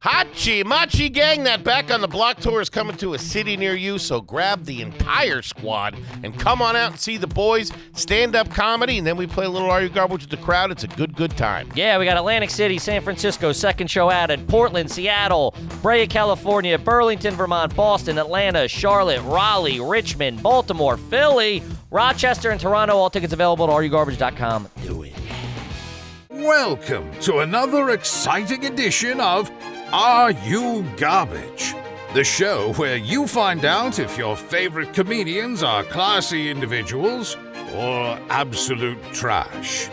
Hachi Machi Gang, that Back on the Block tour is coming to a city near you, so grab the entire squad and come on out and see the boys, stand-up comedy, and then we play a little Are You Garbage with the crowd. It's a good time. Yeah, we got Atlantic City, San Francisco, second show added, Portland, Seattle, Brea, California, Burlington, Vermont, Boston, Atlanta, Charlotte, Raleigh, Richmond, Baltimore, Philly, Rochester, and Toronto. All tickets available at areyougarbage.com. Do it. Welcome to another exciting edition of Are You Garbage? The show where you find out if your favorite comedians are classy individuals or absolute trash.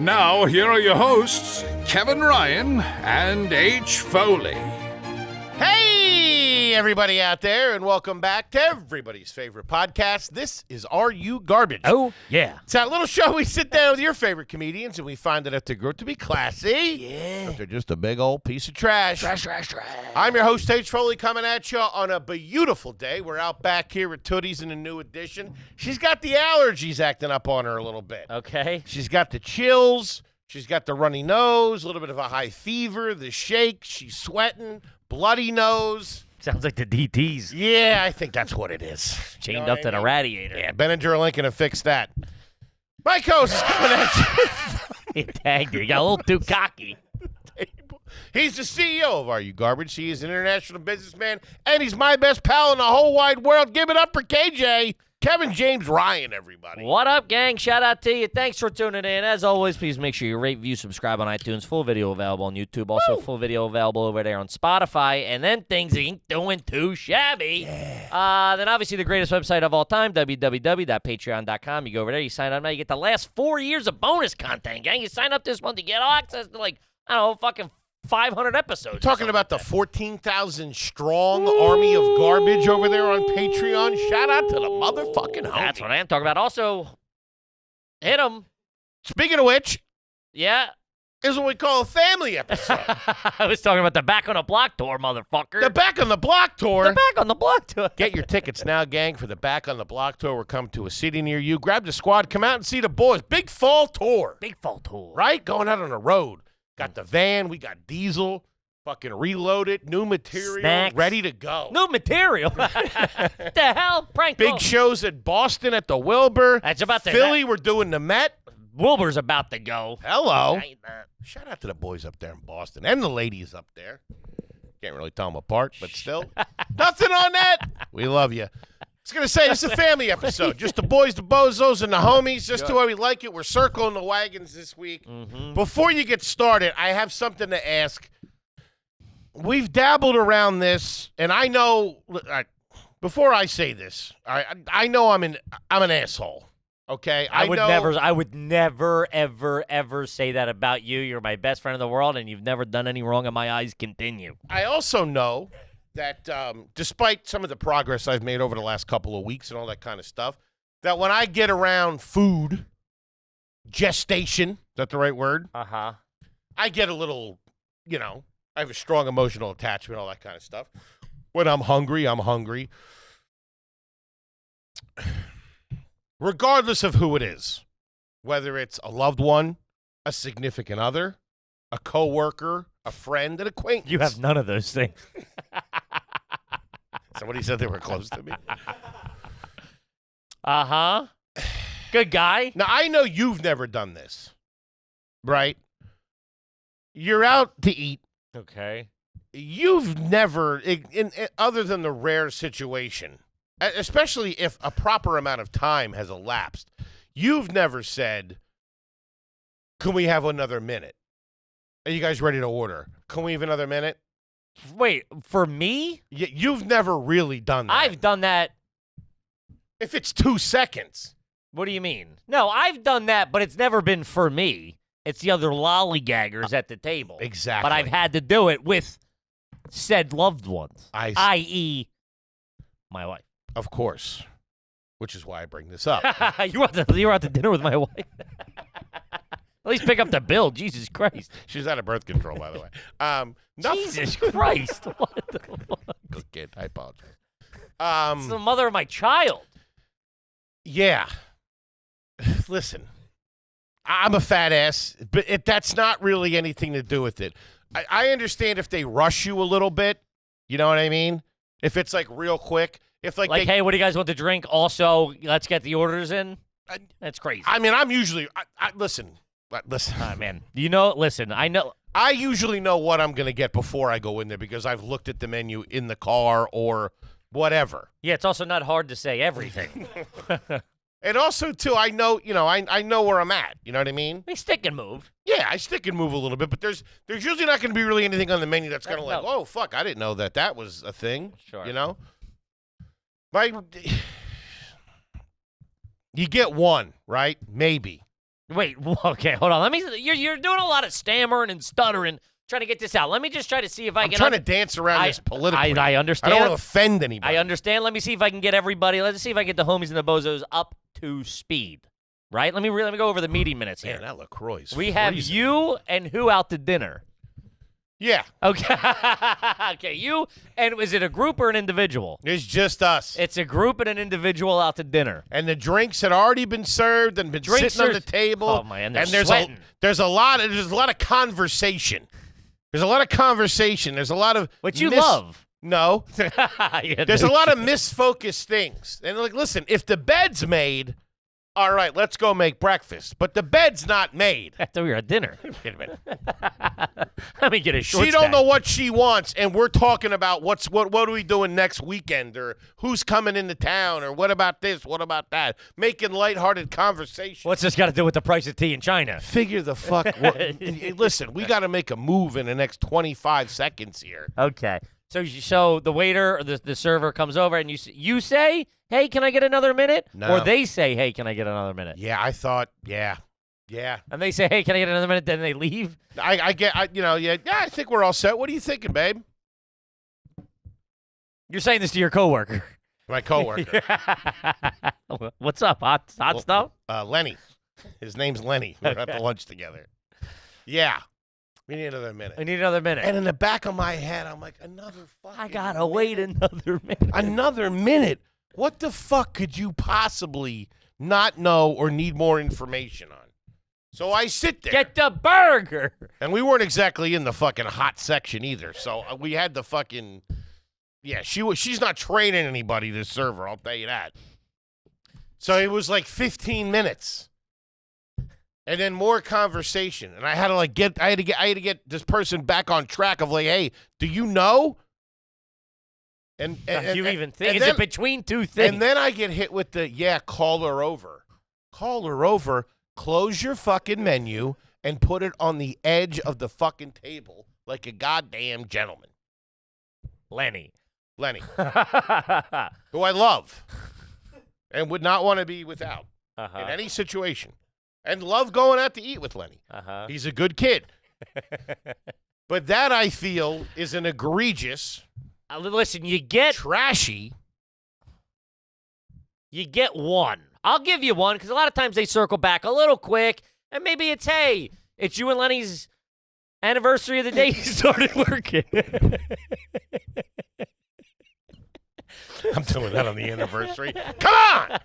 Now, here are your hosts, Kevin Ryan and H. Foley. Hey, everybody out there, and welcome back to everybody's favorite podcast. This is Are You Garbage? Oh, yeah. It's that little show we sit down with your favorite comedians, and we find out if they grow to be classy. Yeah. But they're just a big old piece of trash. Trash. I'm your host, H. Foley, coming at you on a beautiful day. We're out back here at Tootie's in a new edition. She's got the allergies acting up on her a little bit. Okay. She's got the chills. She's got the runny nose, a little bit of a high fever, the shake. She's sweating, bloody nose. Sounds like the DTs Yeah, I think that's what it is. chained up to the radiator. Yeah, Benninger Lincoln have fixed that. My coach is coming at you. He tagged you. You got a little too cocky. He's the CEO of Are You Garbage. He is an international businessman, and he's my best pal in the whole wide world. Give it up for KJ. Kevin James Ryan, everybody. What up, gang? Shout out to you. Thanks for tuning in. As always, please make sure you rate, view, subscribe on iTunes. Full video available on YouTube. Also, full video available over there on Spotify. And then things ain't doing too shabby. Yeah. Then obviously the greatest website of all time, www.patreon.com. You go over there, you sign up now. You get the last 4 years of bonus content, gang. You sign up this month, you get access to I don't know, fucking 500 episodes. Talking about the 14,000 strong army of garbage over there on Patreon. Shout out to the motherfucking homie. That's what I am talking about. Also, hit them. Speaking of which, Yeah. this is what we call a family episode. I was talking about the Back on the Block tour, motherfucker. The Back on the Block tour. The Back on the Block tour. Get your tickets now, gang, for the Back on the Block tour. We're coming to a city near you. Grab the squad. Come out and see the boys. Big fall tour. Big fall tour. Right? Going out on the road. Got the van. We got diesel. Fucking reloaded. New material. Snacks. Ready to go. New material. The hell? Prank Big call. shows at Boston at the Wilbur. That's about to Philly, we're doing the Met. Wilbur's about to go. Hello. I ain't that. Shout out to the boys up there in Boston and the ladies up there. Can't really tell them apart, but still. Nothing on that. We love you. I was going to say, this is a family episode. Just the boys, the bozos, and the homies. Just the way we like it. We're circling the wagons this week. Mm-hmm. Before you get started, I have something to ask. We've dabbled around this, and I know, before I say this, I know I'm an asshole. Okay? I would never, ever say that about you. You're my best friend in the world, and you've never done any wrong in my eyes. Continue. I also know that despite some of the progress I've made over the last couple of weeks and all that kind of stuff, that when I get around food, gestation, is that the right word? Uh-huh. I get a little, I have a strong emotional attachment, all that kind of stuff. When I'm hungry, I'm hungry. Regardless of who it is, whether it's a loved one, a significant other, a coworker, a friend, an acquaintance. You have none of those things. Somebody said they were close to me. Uh-huh. Good guy. Now, I know you've never done this, right? You're out to eat. Okay. You've never, other than the rare situation, especially if a proper amount of time has elapsed, you've never said, can we have another minute? Are you guys ready to order? Can we have another minute? Wait, for me? You've never really done that. I've done that. If it's 2 seconds. What do you mean? No, I've done that, but it's never been for me. It's the other lollygaggers at the table. Exactly. But I've had to do it with said loved ones, i.e., my wife. Of course. Which is why I bring this up. You were out to dinner with my wife. At least pick up the bill. Jesus Christ. She's out of birth control, by the way. Jesus Christ. What the fuck? Good kid. I apologize. It's the mother of my child. Yeah. Listen, I'm a fat ass, but that's not really anything to do with it. I understand if they rush you a little bit. You know what I mean? If it's like real quick. If like hey, what do you guys want to drink? Also, let's get the orders in. That's crazy. I mean, I'm usually listen. Man. Listen, I know. I usually know what I'm going to get before I go in there because I've looked at the menu in the car or whatever. Yeah, it's also not hard to say everything. And also, too, I know, I know where I'm at. You know what I mean? We stick and move. Yeah, I stick and move a little bit, but there's usually not going to be really anything on the menu that's going to No. oh, fuck, I didn't know that was a thing. Sure. You know? You get one, right? Maybe. Wait, okay, hold on. You're doing a lot of stammering and stuttering trying to get this out. Let me just try to see if I I'm can. trying to dance around this politically. I understand. I don't want to offend anybody. I understand. Let me see if I can get everybody. Let's see if I can get the homies and the bozos up to speed. Right? Let me go over the meeting minutes here. Man, that LaCroix's We have freezing. you and who out to dinner? Yeah. Okay. Okay, you and is it a group or an individual? It's just us. It's a group and an individual out to dinner. And the drinks had already been served and been sitting on the table. Oh man, and sweating. there's a lot of conversation. There's a lot of conversation. There's a lot of Which you love. No. Yeah, There's a lot of misfocused things. And like, listen, if the bed's made, all right, let's go make breakfast. But the bed's not made. I thought we were at dinner. Wait a minute. Let me get a short She don't stack. know what she wants, and we're talking about what are we doing next weekend, or who's coming into town, or what about this, what about that, making lighthearted conversation. What's this got to do with the price of tea in China? Figure the fuck. Listen, we got to make a move in the next 25 seconds here. Okay. So the waiter or the server comes over and you say, "Hey, can I get another minute?" No. Or they say, "Hey, can I get another minute?" Yeah, I thought, yeah. And they say, "Hey, can I get another minute?" Then they leave. Yeah, I think we're all set. What are you thinking, babe? You're saying this to your coworker. My coworker. What's up? Hot stuff? Lenny. His name's Lenny. We were at the lunch together. Yeah. We need another minute. I need another minute. And in the back of my head, I'm like, another fucking I gotta wait another minute. Another minute? What the fuck could you possibly not know or need more information on? So I sit there. Get the burger. And we weren't exactly in the fucking hot section either. So we had the fucking... Yeah, she's not training anybody, this server, I'll tell you that. So it was like 15 minutes. And then more conversation. And I had to get this person back on track of like, hey, do you know? And you even think? and Is then- it between two things? And then I get hit with the, call her over. Call her over, close your fucking menu, and put it on the edge of the fucking table like a goddamn gentleman. Lenny. Who I love and would not want to be without in any situation. And love going out to eat with Lenny. He's a good kid. But that, I feel, is an egregious, Listen, you get trashy. You get one. I'll give you one because a lot of times they circle back a little quick, and maybe it's, hey, it's you and Lenny's anniversary of the day you started working. I'm doing that on the anniversary. Come on!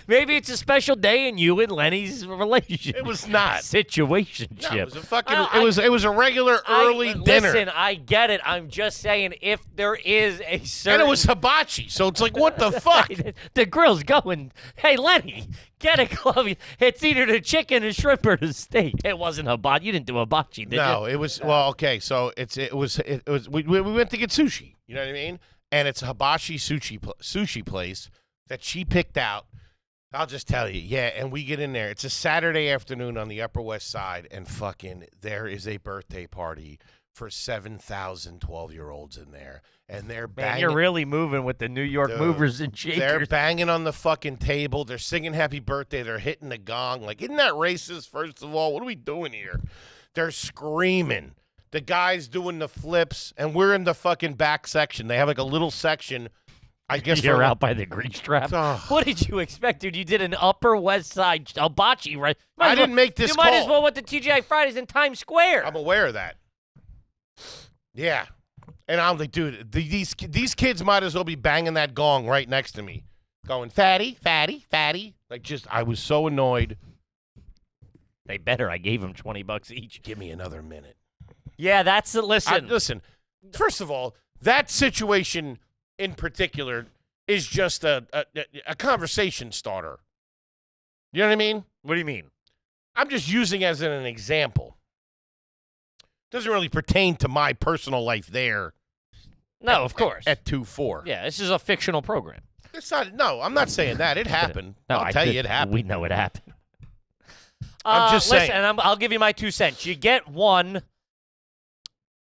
Maybe it's a special day in you and Lenny's relationship. It was not. Situationship. No, it was a fucking. I- it was a regular early dinner. Listen, I get it. I'm just saying if there is a certain... And it was hibachi, so it's like, what the fuck? The grill's going, hey, Lenny, get a glove. It's either the chicken, the shrimp, or the steak. It wasn't hibachi. You didn't do hibachi, did you? No, it was, well, okay, so it was we went to get sushi, you know what I mean? And it's a hibachi sushi place that she picked out. I'll just tell you, yeah, and we get in there. It's a Saturday afternoon on the Upper West Side, and fucking there is a birthday party for 7,000 12-year-olds in there. And they're banging. Man, you're really moving with the New York Dude, movers and shakers. They're banging on the fucking table. They're singing happy birthday. They're hitting the gong. Like, isn't that racist, first of all? What are we doing here? They're screaming. The guy's doing the flips, and we're in the fucking back section. They have like a little section, I guess. You're out by the grease trap. Oh. What did you expect, dude? You did an Upper West Side hibachi, right? I didn't make this You might as call. well went to TGI Fridays in Times Square. I'm aware of that. Yeah. And I'm like, dude, these kids might as well be banging that gong right next to me. Going, fatty, fatty, fatty. Like, just, I was so annoyed. They better. I gave them $20 each. Give me another minute. Yeah, that's it. Listen. Listen, first of all, that situation in particular is just a conversation starter. You know what I mean? What do you mean? I'm just using as an example. Doesn't really pertain to my personal life there. No, of course. At 2-4. Yeah, this is a fictional program. It's not. No, I'm not saying that. It happened. No, I'll tell you it happened. We know it happened. I'm just saying. Listen, and I'll give you my 2 cents. You get one.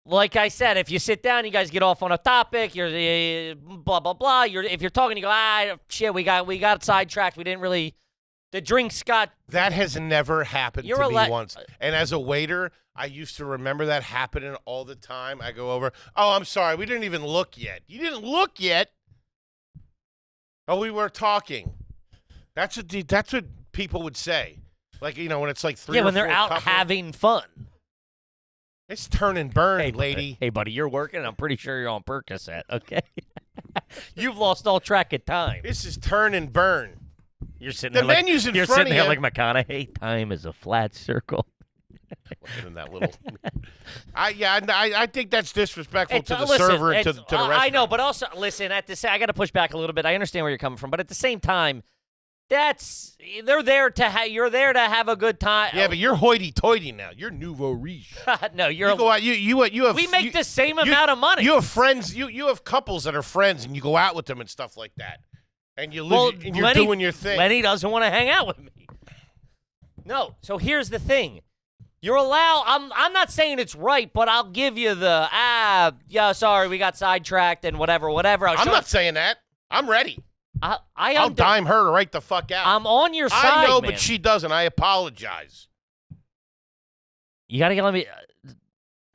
Like I said, if you sit down, you guys get off on a topic. You're blah blah blah. If you're talking, you go, shit, we got sidetracked. We didn't really. The drinks got. That has never happened to me once. And as a waiter, I used to remember that happening all the time. I go over. Oh, I'm sorry. We didn't even look yet. You didn't look yet. Oh, we were talking. That's what people would say. Like, when it's like 3 or 4 Yeah, when they're out couples. having fun. It's turn and burn, Hey, lady. Hey, buddy, you're working. I'm pretty sure you're on Percocet, okay? You've lost all track of time. This is turn and burn. You're sitting The there like, menu's in you're front sitting of there you. like McConaughey. Time is a flat circle. Looking in that little. I think that's disrespectful to the listen, server and to the restaurant. I know, but also, listen, I got to push back a little bit. I understand where you're coming from, but at the same time, you're there to have a good time. Yeah, but you're hoity-toity now. You're nouveau riche. No, You go out. You have. we make you- the same you- amount of money. You have friends. You have couples that are friends, and you go out with them and stuff like that. And you live. And you're doing your thing. Lenny doesn't want to hang out with me. No. So here's the thing. You're allowed. I'm not saying it's right, but I'll give you the yeah. Sorry, we got sidetracked and whatever. I'm not saying that. I'm ready. I'll dime her right the fuck out. I'm on your side. I know, man. but she doesn't. I apologize. You gotta let me.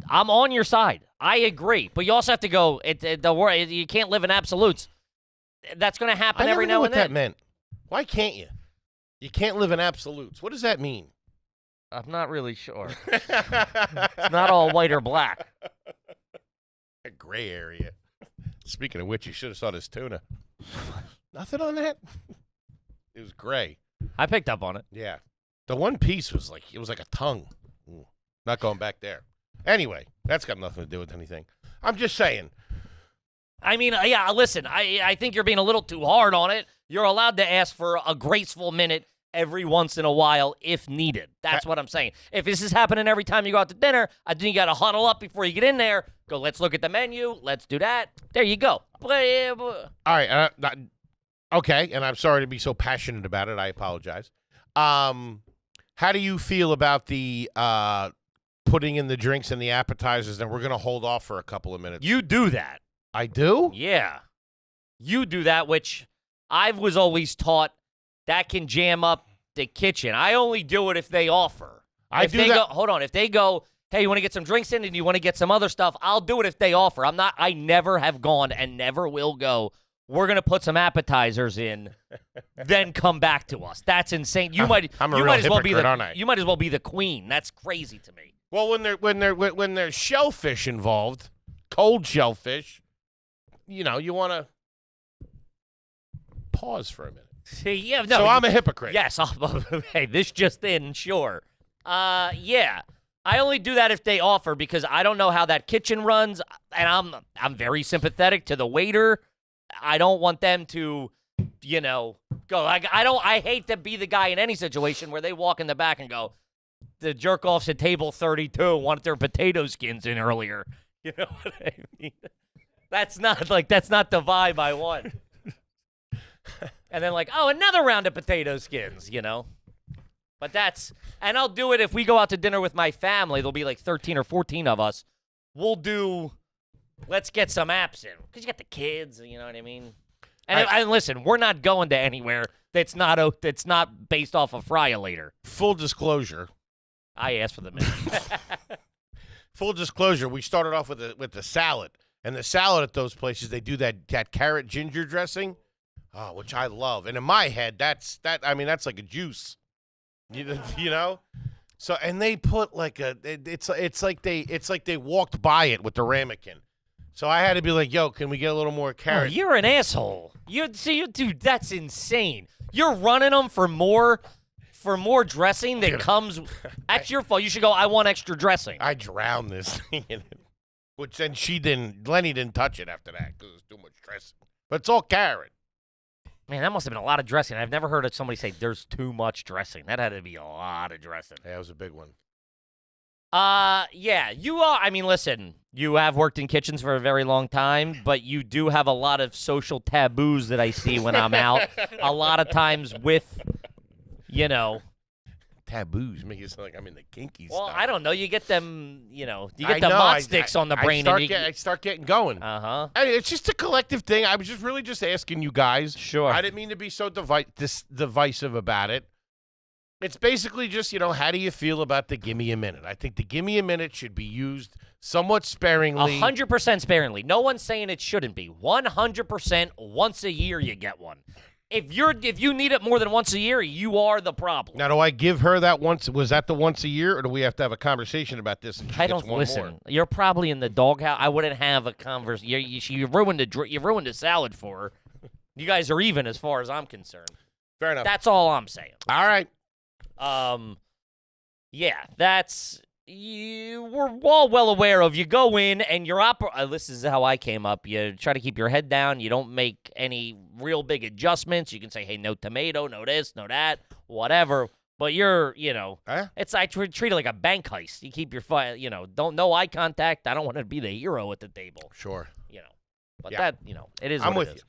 I'm on your side. I agree, but you also have to go. You can't live in absolutes. That's going to happen every now and then. I never knew what that meant. Why can't you? You can't live in absolutes. What does that mean? I'm not really sure. It's not all white or black. A gray area. Speaking of which, you should have saw this tuna. Nothing on that? It was gray. I picked up on it. Yeah. The one piece was like a tongue. Not going back there. Anyway, that's got nothing to do with anything. I'm just saying. I mean, yeah, listen, I think you're being a little too hard on it. You're allowed to ask for a graceful minute every once in a while if needed. That's what I'm saying. If this is happening every time you go out to dinner, I think you got to huddle up before you get in there. Go, let's look at the menu. Let's do that. There you go. All right. Okay, and I'm sorry to be so passionate about it. I apologize. How do you feel about the putting in the drinks and the appetizers, and we're going to hold off for a couple of minutes? You do that. I do? Yeah. You do that, which I was always taught that can jam up the kitchen. I only do it if they offer. If they go, hey, you want to get some drinks in and you want to get some other stuff, I'll do it if they offer. I never have gone and never will go, we're going to put some appetizers in, then come back to us. That's insane. You might as well be the queen. That's crazy to me. Well, when there's shellfish involved, cold shellfish, you want to pause for a minute. Yeah, no. So I'm a hypocrite. Yes. Hey, this just in, sure. Yeah. I only do that if they offer because I don't know how that kitchen runs, and I'm very sympathetic to the waiter. I don't want them to, go. I hate to be the guy in any situation where they walk in the back and go, the jerk offs at table 32 want their potato skins in earlier. You know what I mean? That's not the vibe I want. And then another round of potato skins, But and I'll do it if we go out to dinner with my family. There'll be 13 or 14 of us. We'll do, let's get some apps in. Because you got the kids, you know what I mean? And listen, we're not going to anywhere that's not based off of Fry-A-Later. Full disclosure. I asked for the minute. Full disclosure, we started off with the salad. And the salad at those places, they do that carrot ginger dressing, which I love. And in my head, that's like a juice. You know? So and they put it's like they walked by it with the ramekin. So I had to be like, yo, can we get a little more carrot? Oh, you're an asshole. Dude, that's insane. You're running them for more for more dressing that comes. That's your fault. You should go, I want extra dressing. I drowned this thing in it. Which then Lenny didn't touch it after that because it was too much dressing. But it's all carrot. Man, that must have been a lot of dressing. I've never heard of somebody say there's too much dressing. That had to be a lot of dressing. Yeah, it was a big one. Yeah, you are. I mean, listen, you have worked in kitchens for a very long time, but you do have a lot of social taboos that I see when I'm out. A lot of times with, Taboos make it sound like I'm in the kinky well, stuff. I don't know. You get them, you get the mott sticks on the brain. I start getting going. Uh-huh. It's just a collective thing. I was just really just asking you guys. Sure. I didn't mean to be so divisive about it. It's basically just, how do you feel about the gimme a minute? I think the gimme a minute should be used somewhat sparingly. 100% sparingly. No one's saying it shouldn't be. 100% once a year you get one. If you need it more than once a year, you are the problem. Now, do I give her that once? Was that the once a year, or do we have to have a conversation about this? And I don't listen. More? You're probably in the doghouse. I wouldn't have a conversation. You ruined a salad for her. You guys are even as far as I'm concerned. Fair enough. That's all I'm saying. All right. Yeah, that's. We're all well aware of. You go in and you're this is how I came up. You try to keep your head down. You don't make any real big adjustments. You can say, hey, no tomato, no this, no that, whatever. But you're, it's I treat it like a bank heist. You keep your no eye contact. I don't want to be the hero at the table. Sure. But that, it is. I'm what with it is. you.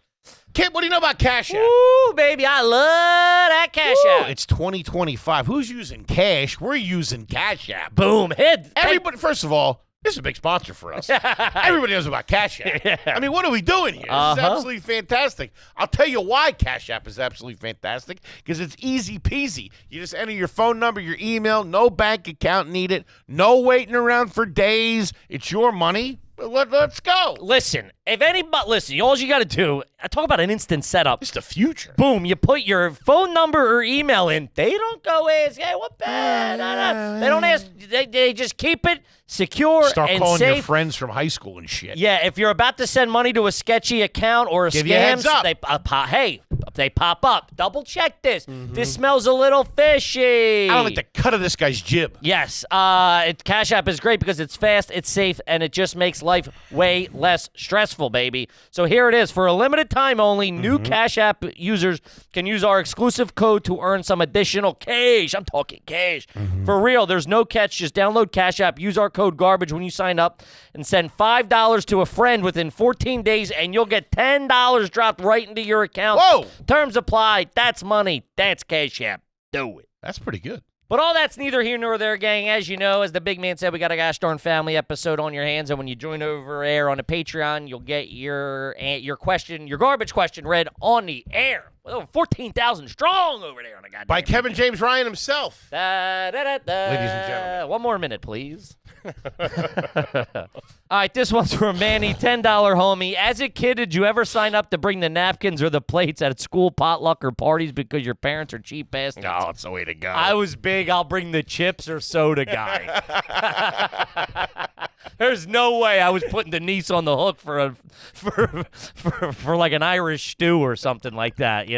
Kid, what do you know about Cash App? Ooh, baby, I love that Cash App. It's 2025. Who's using cash? We're using Cash App. Boom, hit. Everybody, first of all, this is a big sponsor for us. Everybody knows about Cash App. Yeah. I mean, what are we doing here? This is absolutely fantastic. I'll tell you why Cash App is absolutely fantastic, because it's easy peasy. You just enter your phone number, your email, no bank account needed, no waiting around for days. It's your money. Let's go. Listen, all you got to do, I talk about an instant setup. It's the future. Boom, you put your phone number or email in. They don't go ask, hey, what bad? No. They don't ask. They just keep it secure Start and calling safe. your friends from high school and shit. Yeah, if you're about to send money to a sketchy account or a Give you a heads scam, up. they pop up. Double check this. Mm-hmm. This smells a little fishy. I don't like the cut of this guy's jib. Yes, Cash App is great because it's fast, it's safe, and it just makes life way less stressful, baby. So here it is. For a limited time only, new Cash App users can use our exclusive code to earn some additional cash. I'm talking cash. For real, there's no catch. Just download Cash App, use our code GARBAGE when you sign up, and send $5 to a friend within 14 days, and you'll get $10 dropped right into your account. Whoa! Terms apply. That's money. That's Cash App. Do it. That's pretty good. But all that's neither here nor there, gang. As you know, as the big man said, we got a gosh darn family episode on your hands, and when you join over air on the Patreon, you'll get your garbage question read on the air. Well, over 14,000 strong over there on the goddamn. By Kevin James Ryan himself. Ladies and gentlemen. One more minute, please. All right, this one's from Manny, $10 homie. As a kid, did you ever sign up to bring the napkins or the plates at school potluck or parties because your parents are cheap bastards? No, it's the way to go. I was big, I'll bring the chips or soda guy. There's no way I was putting Denise on the hook for like an Irish stew or something like that,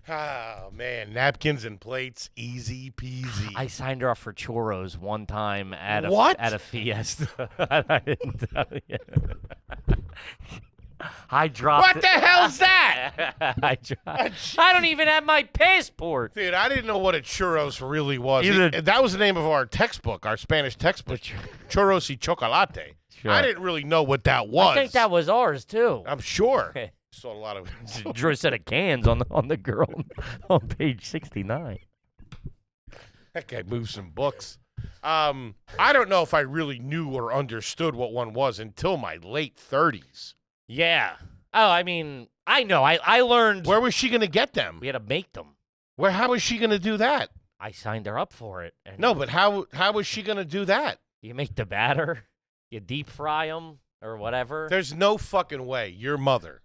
Oh, man. Napkins and plates, easy peasy. I signed her up for churros one time at a fiesta. I didn't tell you. I dropped What the hell's that? I don't even have my passport. Dude, I didn't know what a churros really was. Either. That was the name of our textbook, our Spanish textbook. Churros y chocolate. Sure. I didn't really know what that was. I think that was ours, too. I'm sure. Saw a lot of drew a set of cans on the girl on page 69. That guy moved some books. I don't know if I really knew or understood what one was until my late 30s. Yeah. Oh, I mean, I know. I learned. Where was she going to get them? We had to make them. How was she going to do that? I signed her up for it. And no, but how was she going to do that? You make the batter, you deep fry them or whatever. There's no fucking way. Your mother.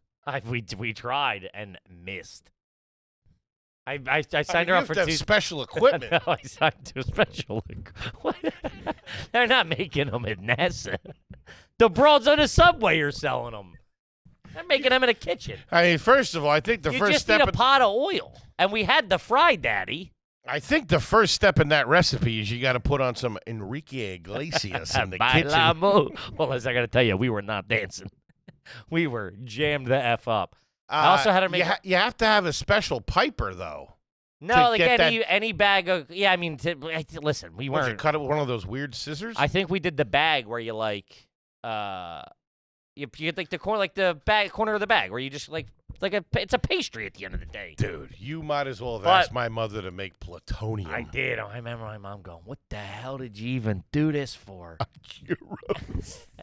We tried and missed. I signed her up for two special equipment. No, I signed to special. What? They're not making them at NASA. The broads on the subway are selling them. They're making them in a kitchen. I mean, first of all, I think the you first just step need a pot of oil, and we had the fry daddy. I think the first step in that recipe is you got to put on some Enrique Iglesias in the kitchen. Well, as I got to tell you, we were not dancing. We were jammed the F up. I also had to make. You have to have a special piper though. No, like any bag of. Yeah, I mean, listen, we Was weren't. it cut it with one of those weird scissors? I think we did the bag where you like, you get like the corner, like the bag corner of the bag where you just like it's a pastry at the end of the day. Dude, you might as well have asked my mother to make plutonium. I did. I remember my mom going, "What the hell did you even do this for?"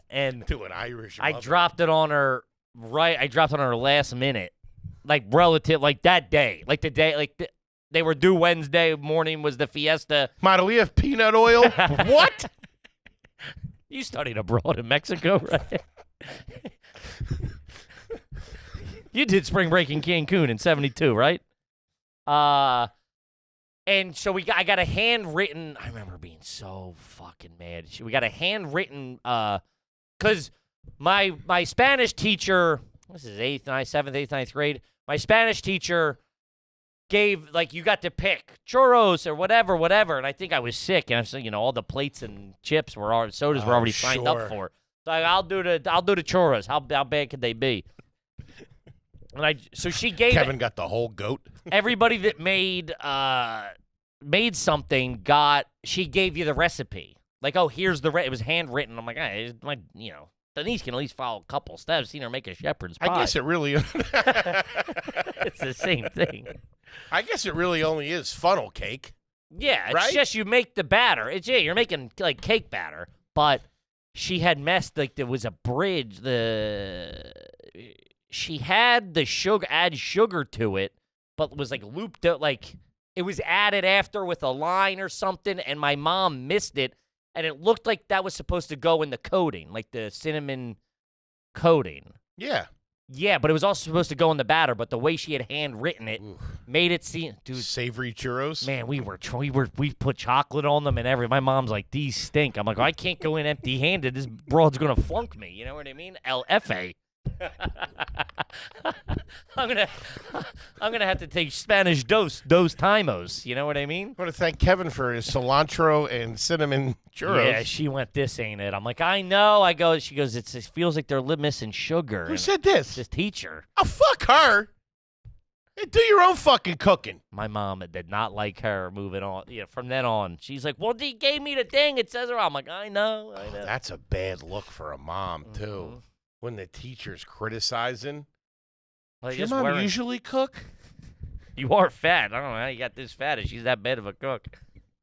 And to an Irish I mother. dropped it on her. I dropped it on her last minute, like relative, like that day, like the day, like they were due Wednesday morning was the fiesta. Ma, do we have peanut oil? What? You studied abroad in Mexico, right? You did spring break in Cancun in '72, right? And so I got a handwritten. I remember being so fucking mad. We got a handwritten, because my Spanish teacher. This is 7th, 8th, 9th grade. My Spanish teacher gave, like, you got to pick churros or whatever, and I think I was sick, and so all the plates and chips sodas were already signed up for. So I'll do the churros. How bad could they be? And so she gave Kevin got the whole goat. everybody that made something she gave you the recipe. Like, oh, here's it was handwritten. I'm like, hey, Denise can at least follow a couple steps. Seen her make a shepherd's pie. I guess it really. It's the same thing. I guess it really only is funnel cake. Yeah, it's right? just you make the batter. You're making like cake batter, but she had messed, like, there was a bridge. She had the add sugar to it, but was like looped out, like it was added after with a line or something, and my mom missed it, and it looked like that was supposed to go in the coating, like the cinnamon coating. Yeah. Yeah, but it was also supposed to go in the batter, but the way she had handwritten it made it seem, dude. Savory churros. Man, we put chocolate on them and my mom's like, these stink. I'm like, I can't go in empty-handed. This broad's gonna flunk me. You know what I mean? LFA. I'm gonna have to take Spanish dos timos. You know what I mean? I want to thank Kevin for his cilantro and cinnamon churros. Yeah, she went, this ain't it. I'm like, I know. She goes, it feels like they're missing sugar. Who said this? This teacher. Oh, fuck her. Hey, do your own fucking cooking. My mom did not like her moving on. Yeah, from then on, she's like, well, he gave me the thing. It says her. I'm like, I know. That's a bad look for a mom, too. When the teacher's criticizing. Well, Does your mom usually cook? You are fat. I don't know how you got this fat if she's that bad of a cook.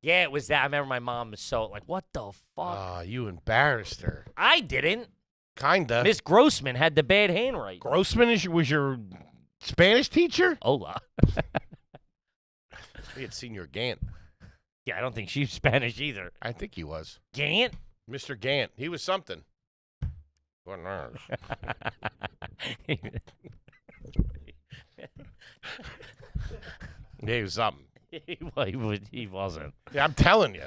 Yeah, it was that. I remember my mom was so like, what the fuck? Oh, you embarrassed her. I didn't. Kinda. Miss Grossman had the bad handwriting. Grossman was your Spanish teacher? Hola. We had Senior Gant. Yeah, I don't think she's Spanish either. I think he was. Gant? Mr. Gant. He was something. What nerves? Yeah, he was something. He wasn't. Yeah, I'm telling you.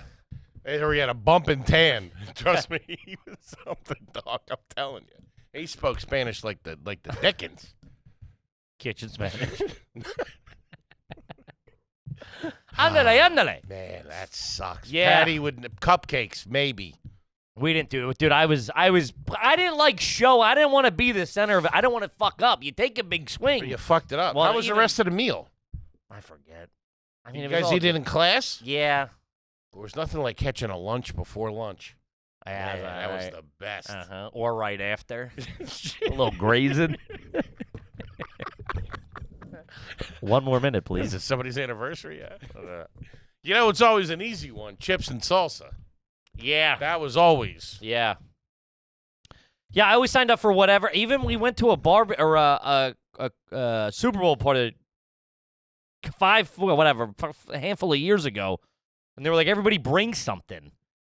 Or he had a bump and tan. Trust me, he was something, dog. I'm telling you. He spoke Spanish like the Dickens. Kitchen Spanish. Ándale. Man, that sucks. Yeah. Patty with cupcakes, maybe. We didn't do it, dude. I didn't like show. I didn't want to be the center of it. I didn't want to fuck up. You take a big swing. You fucked it up. Well, How was the rest of the meal? I forget. I mean, You guys eat it in class? Yeah. There was nothing like catching a lunch before lunch. Yeah, that was the best. Or right after. A little grazing. One more minute, please. Is it somebody's anniversary? Yeah. It's always an easy one. Chips and salsa. Yeah. That was always. Yeah. Yeah, I always signed up for whatever. Even we went to a Super Bowl party a handful of years ago, and they were like, everybody bring something.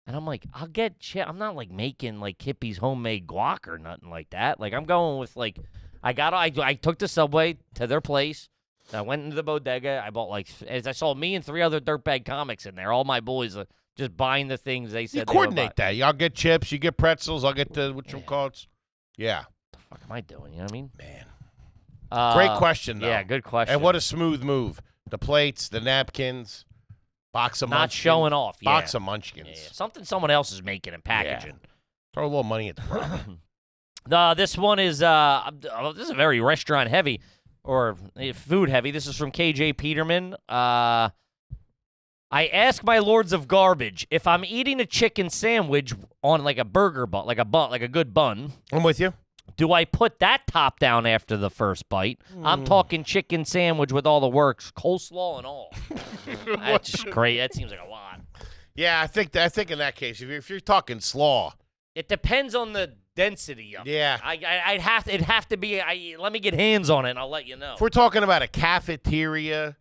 And I'm like, I'll get chip. I'm not like making like Kippy's homemade guac or nothing like that. Like, I'm going with like, I took the subway to their place. I went into the bodega. I bought as I saw me and 3 other dirtbag comics in there. All my boys just buying the things they said. You coordinate that. Y'all get chips. You get pretzels. I'll get the whatchamacallits. Yeah. What the fuck am I doing? You know what I mean? Man. Great question, though. Yeah, good question. And what a smooth move. The plates, the napkins. Box of Not munchkins. showing off. Yeah. Box of munchkins. Yeah, something someone else is making and packaging. Throw a little money at the problem. This one is this is very restaurant heavy or food heavy. This is from KJ Peterman. I ask my lords of garbage if I'm eating a chicken sandwich on like a burger bun, like a good bun. I'm with you. Do I put that top down after the first bite? I'm talking chicken sandwich with all the works, coleslaw and all. That's just great. That seems like a lot. Yeah, I think in that case, if you're talking slaw, it depends on the density of it. Yeah. It'd have to be. Let me get hands on it, and I'll let you know. if we're talking about a cafeteria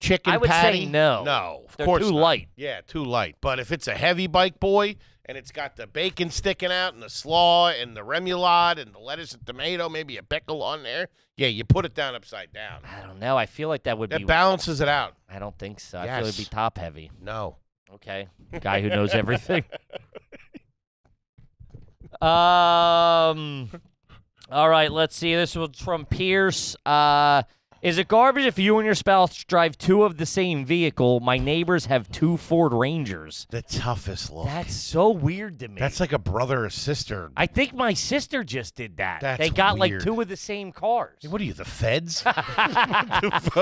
chicken I would patty, say no. No, of They're course too not. light. Yeah, too light. But if it's a heavy bike boy and it's got the bacon sticking out and the slaw and the remoulade and the lettuce and tomato, maybe a pickle on there, yeah, you put it down upside down. I don't know. I feel like that would That be. balances it out. I don't think so. I feel Yes. it'd be top heavy. No. Okay, guy who knows everything. All right, let's see. This was from Pierce. Is it garbage if you and your spouse drive two of the same vehicle? My neighbors have two Ford Rangers. The toughest look. That's so weird to me. That's like a brother or sister. I think my sister just did that. That's they got weird. like two of the same cars. What are you, the feds?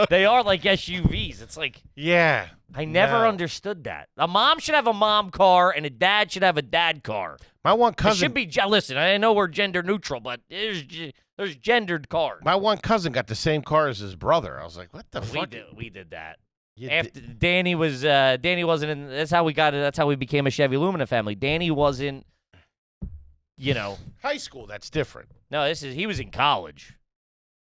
They are like SUVs. It's like Yeah. I never No. understood that. A mom should have a mom car and a dad should have a dad car. My one It cousin should be listen, I know we're gender neutral, but there's gendered cars. My one cousin got the same car as his brother. I was like, what the fuck? We did that. You After did- Danny wasn't in. That's how we got it. That's how we became a Chevy Lumina family. Danny wasn't, High school, that's different. No, he was in college.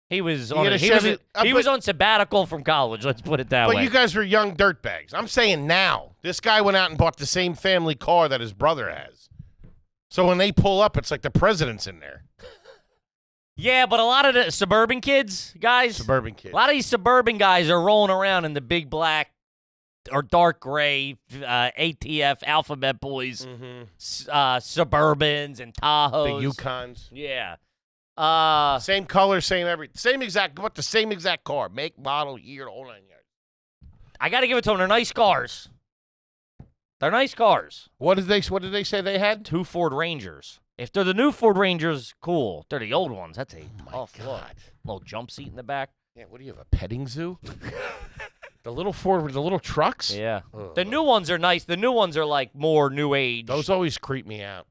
He was You on. get a He was, Chevy- he was on sabbatical from college. Let's put it that But way. you guys were young dirtbags. I'm saying now. This guy went out and bought the same family car that his brother has. So when they pull up, it's like the president's in there. Yeah, but a lot of the suburban kids, guys, Suburban kid. a lot of these suburban guys are rolling around in the big black or dark gray ATF alphabet boys, Mm-hmm. Suburbans and The Tahoes. Yukons. Yeah. Same color, same everything. The same exact car. Make, model, year, the whole 9 yards. I got to give it to them. They're nice cars. They're nice cars. What did they say they had? Two Ford Rangers. If they're the new Ford Rangers, cool. If they're the old ones, that's a tough look. God. Little jump seat in the back. Yeah, what do you have, a petting zoo? The little Ford with the little trucks? Yeah. Ugh. The new ones are nice. The new ones are like more new age. Those always creep me out.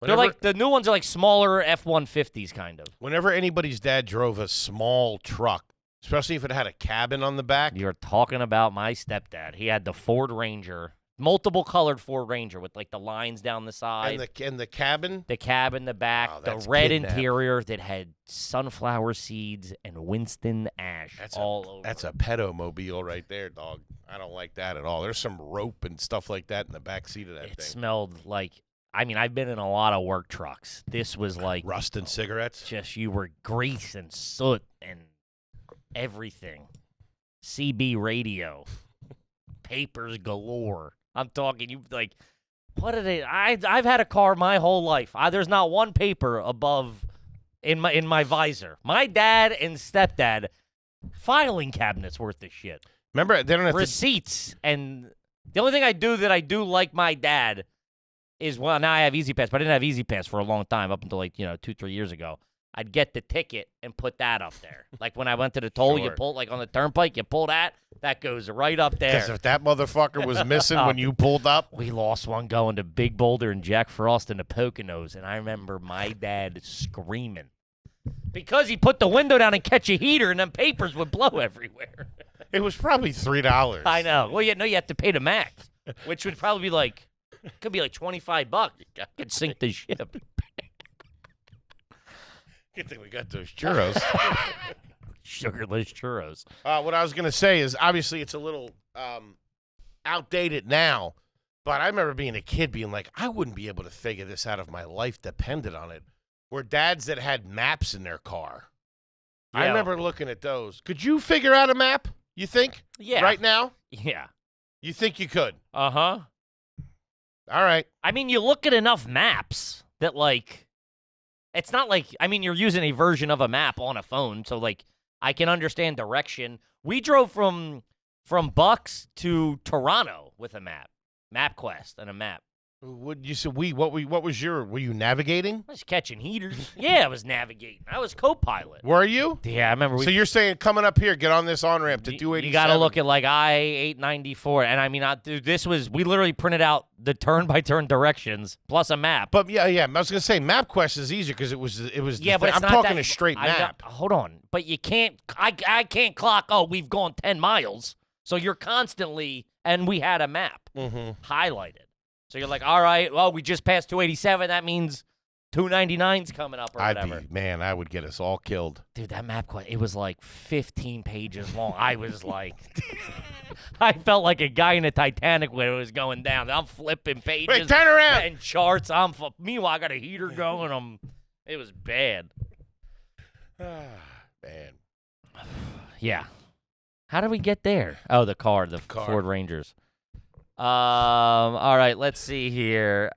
They're like the new ones are like smaller F-150s kind of. Whenever anybody's dad drove a small truck, especially if it had a cabin on the back. You're talking about my stepdad. He had the Ford Ranger, multiple colored Ford Ranger with like the lines down the side, And the cabin? the cab in the back, Oh, the that's red kidnap. interior that had sunflower seeds and Winston ash all over. That's a pedomobile right there, dog. I don't like that at all. There's some rope and stuff like that in the back seat of that It thing. smelled like. I mean, I've been in a lot of work trucks. This was like Rust and cigarettes. just you were grease and soot and everything. CB radio, papers galore. I'm talking you like, what are they? I've had a car my whole life. There's not one paper above in my visor. My dad and stepdad filing cabinets worth of shit. Remember, they don't have to. Receipts and the only thing I do like my dad is, well, now I have Easy Pass, but I didn't have Easy Pass for a long time, up until like 2-3 years ago. I'd get the ticket and put that up there. Like when I went to the toll, you Sure. pull like on the turnpike, you pull that goes right up Because there. if that motherfucker was missing when you pulled up, We lost one going to Big Boulder and Jack Frost in the Poconos, and I remember my dad screaming because he put the window down and catch a heater, and then papers would blow everywhere. it was probably $3. I know. Well, you have to pay the max, which would probably be like, could be like $25. You could sink the ship. Good thing we got those churros. Sugarless churros. What I was going to say is, obviously, it's a little outdated now, but I remember being a kid being like, I wouldn't be able to figure this out if my life depended on it. Were dads that had maps in their car. I Yeah. remember looking at those. Could you figure out a map, you think? Yeah. Right now? Yeah. You think you could? Uh-huh. All right. I mean, you look at enough maps that, like, it's not like, I mean, you're using a version of a map on a phone, so, like, I can understand direction. We drove from from Bucks to Toronto with a map. MapQuest and a map. What you said? What was your? Were you navigating? I was catching heaters. Yeah, I was navigating. I was co-pilot. Were you? Yeah, I remember. So you're saying coming up here, get on this on-ramp to 287. You got to look at like I-894. And I mean, dude, we literally printed out the turn-by-turn directions plus a map. But yeah. I was gonna say MapQuest is easier because it was. Yeah, but it's I'm not talking that, a straight map. Hold on, but you can't. I can't clock. Oh, we've gone 10 miles. So you're constantly, and we had a map highlighted. So you're like, all right, well, we just passed 287. That means 299's coming up or whatever. Man, I would get us all killed. Dude, that map, it was like 15 pages long. I was like, I felt like a guy in a Titanic when it was going down. I'm flipping pages. Wait, turn around. And charts. Meanwhile, I got a heater going. It was bad. Man. Yeah. How did we get there? Oh, the car. Ford Rangers. All right, let's see here.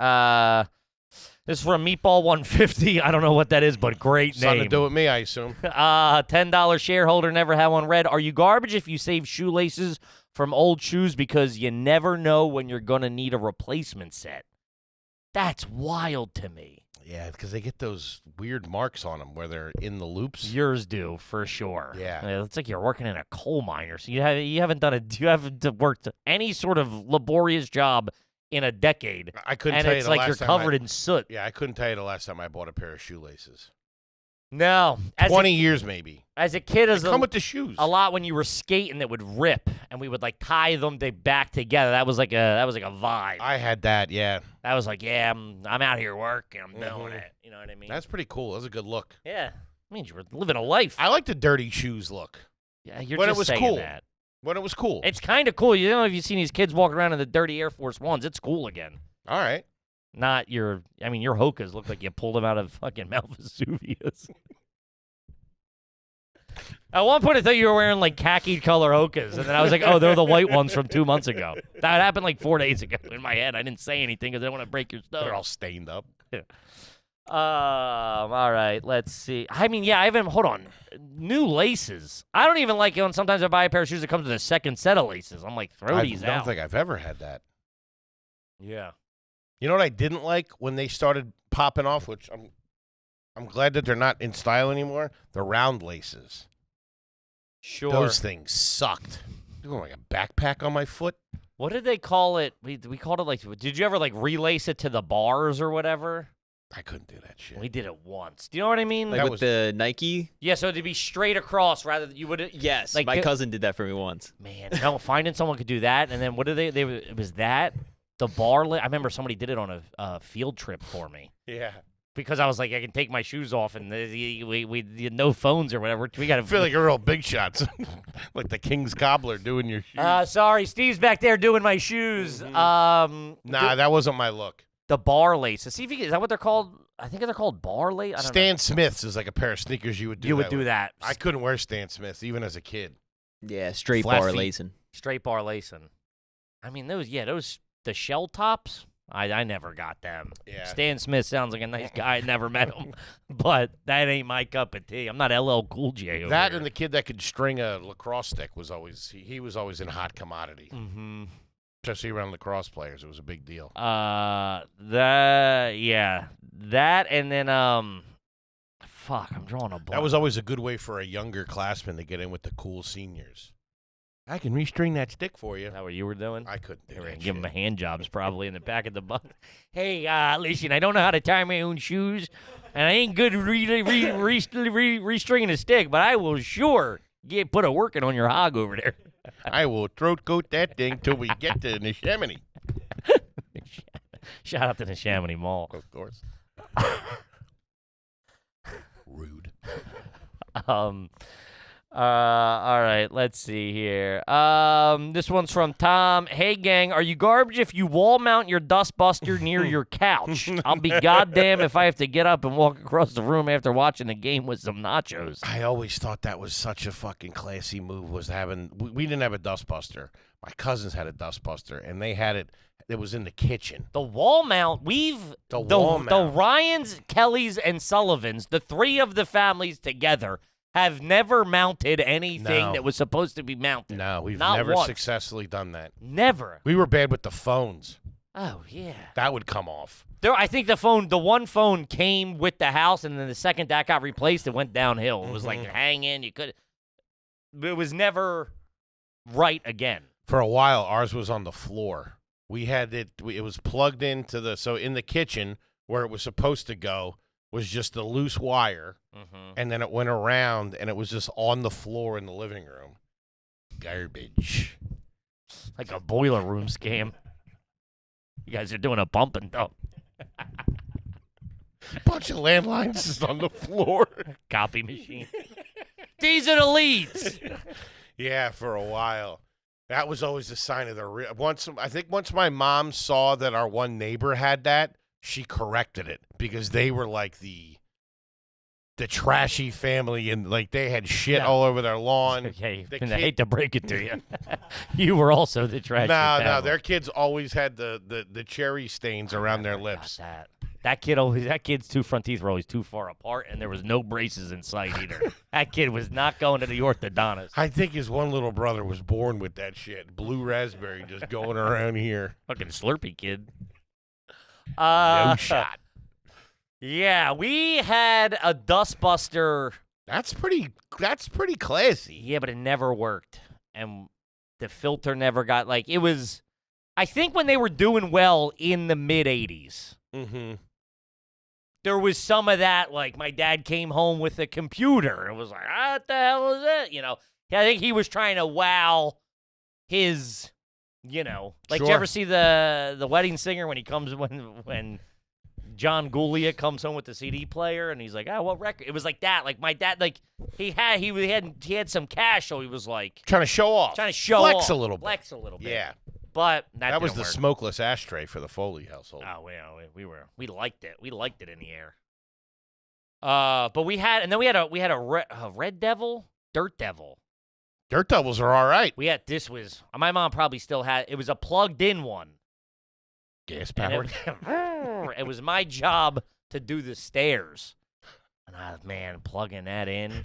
This is from Meatball 150. I don't know what that is, but great name. Something to do with me, I assume. $10 shareholder, never had one read. Are you garbage if you save shoelaces from old shoes because you never know when you're going to need a replacement set? That's wild to me. Yeah, because they get those weird marks on them where they're in the loops. Yours do, for sure. Yeah. It's like you're working in a coal mine or so. You haven't worked any sort of laborious job in a decade. I couldn't and tell you it's the like last you're time covered in soot. Yeah, I couldn't tell you the last time I bought a pair of shoelaces. No. 20 years maybe. As a kid, They come with the shoes. a lot when you were skating that would rip, and we would like tie them back together. That was like a vibe. I had that, yeah. That was like, yeah, I'm out here working, I'm doing it. You know what I mean? That's pretty cool. That's a good look. Yeah, it means you were living a life. I like the dirty shoes look. Yeah, you're when just it was saying cool. that. When it was cool. It's kind of cool. You know, if you've seen these kids walking around in the dirty Air Force Ones, it's cool again. All right. Not your Hokas look like you pulled them out of fucking Mount Vesuvius. At one point, I thought you were wearing, like, khaki color Hokas, and then I was like, oh, they're the white ones from 2 months ago. That happened, like, 4 days ago in my head. I didn't say anything because I didn't want to break your stuff. They're all stained up. Yeah. All right, let's see. I mean, yeah, hold on. New laces. I don't even like it when sometimes I buy a pair of shoes that comes with a second set of laces. I'm like, throw these out. I don't think I've ever had that. Yeah. You know what I didn't like when they started popping off, which I'm glad that they're not in style anymore? The round laces. Sure. Those things sucked. Doing like a backpack on my foot. What did they call it? We called it like, did you ever like relace it to the bars or whatever? I couldn't do that shit. We did it once. Do you know what I mean? Like with the Nike? Yeah, so to be straight across rather than you would. Yes, like my cousin did that for me once. Man, no, finding someone could do that, and then what did they? It was that the bar. I remember somebody did it on a field trip for me. Yeah. Because I was like, I can take my shoes off, and we no phones or whatever. We got to feel like you're real big shots, like the King's Cobbler doing your shoes. Sorry, Steve's back there doing my shoes. Mm-hmm. That wasn't my look. The bar laces. See if you is that what they're called? I think they're called bar laces. Stan Smith's is like a pair of sneakers you would do. You would do that. I couldn't wear Stan Smiths even as a kid. Yeah, straight Flat bar feet. lacing. Straight bar lacing. I mean, those the shell tops. I never got them. Yeah. Stan Smith sounds like a nice guy. I never met him, but that ain't my cup of tea. I'm not LL Cool J over That here. and the kid that could string a lacrosse stick was always he was always in hot commodity. Mm-hmm. Especially around lacrosse players, it was a big deal. That and then fuck, I'm drawing a blank. That was always a good way for a younger classman to get in with the cool seniors. I can restring that stick for you. Is that what you were doing? I couldn't do that. Give him a hand jobs probably in the back of the bus. Hey, listen, I don't know how to tie my own shoes, and I ain't good restringing a stick, but I will sure put a working on your hog over there. I will throat coat that thing till we get to Neshaminy. Shout out to the Neshaminy Mall. Of course. Rude. All right, let's see here. This one's from Tom. Hey, gang, are you garbage if you wall mount your dustbuster near your couch? I'll be goddamn if I have to get up and walk across the room after watching the game with some nachos. I always thought that was such a fucking classy move. Was having we didn't have a dustbuster. My cousins had a dustbuster, and they had it. It was in the kitchen. The wall mount. The Ryans, Kellys, and Sullivans, the three of the families together, have never mounted anything No. that was supposed to be mounted. No, we've Not never once. successfully done that. Never. We were bad with the phones. Oh, yeah. That would come off. I think the one phone came with the house, and then the second that got replaced, it went downhill. It was like hanging. You could. It was never right again. For a while, ours was on the floor. We had it. It was plugged into so in the kitchen where it was supposed to go was just a loose wire, and then it went around, and it was just on the floor in the living room. Garbage. Like a boiler room scam. You guys are doing a bump and dump. Bunch of landlines just on the floor. Copy machine. These are the leads. Yeah, for a while. That was always a sign of the once my mom saw that our one neighbor had that, she corrected it because they were like the trashy family and like they had shit all over their lawn. Okay, The and I kid- hate to break it to you. You were also the trash. No, their kids always had the cherry stains around their lips. That kid's two front teeth were always too far apart, and there was no braces in sight either. That kid was not going to the orthodontist. I think his one little brother was born with that shit. Blue raspberry just going around here. Fucking Slurpee kid. No shot. Yeah, we had a dustbuster. That's pretty classy. Yeah, but it never worked, and the filter never got it was. I think when they were doing well in the mid '80s. Mm-hmm. There was some of that, like my dad came home with a computer and was like, what the hell is it? I think he was trying to wow his, did you Sure. ever see the Wedding Singer when he comes, when John Gulia comes home with the CD player and he's like, what record? It was like that. Like my dad, he had some cash, so he was like. Trying to show off. Flex a little bit. Flex a little bit. Yeah. But that was the didn't work. smokeless ashtray for the Foley household. Oh, yeah, we liked it. We liked it in the air. But we had a Red Devil, Dirt Devil. Dirt Devils are all right. My mom probably still had. It was a plugged-in one. Gas powered. It was my job to do the stairs, and plugging that in.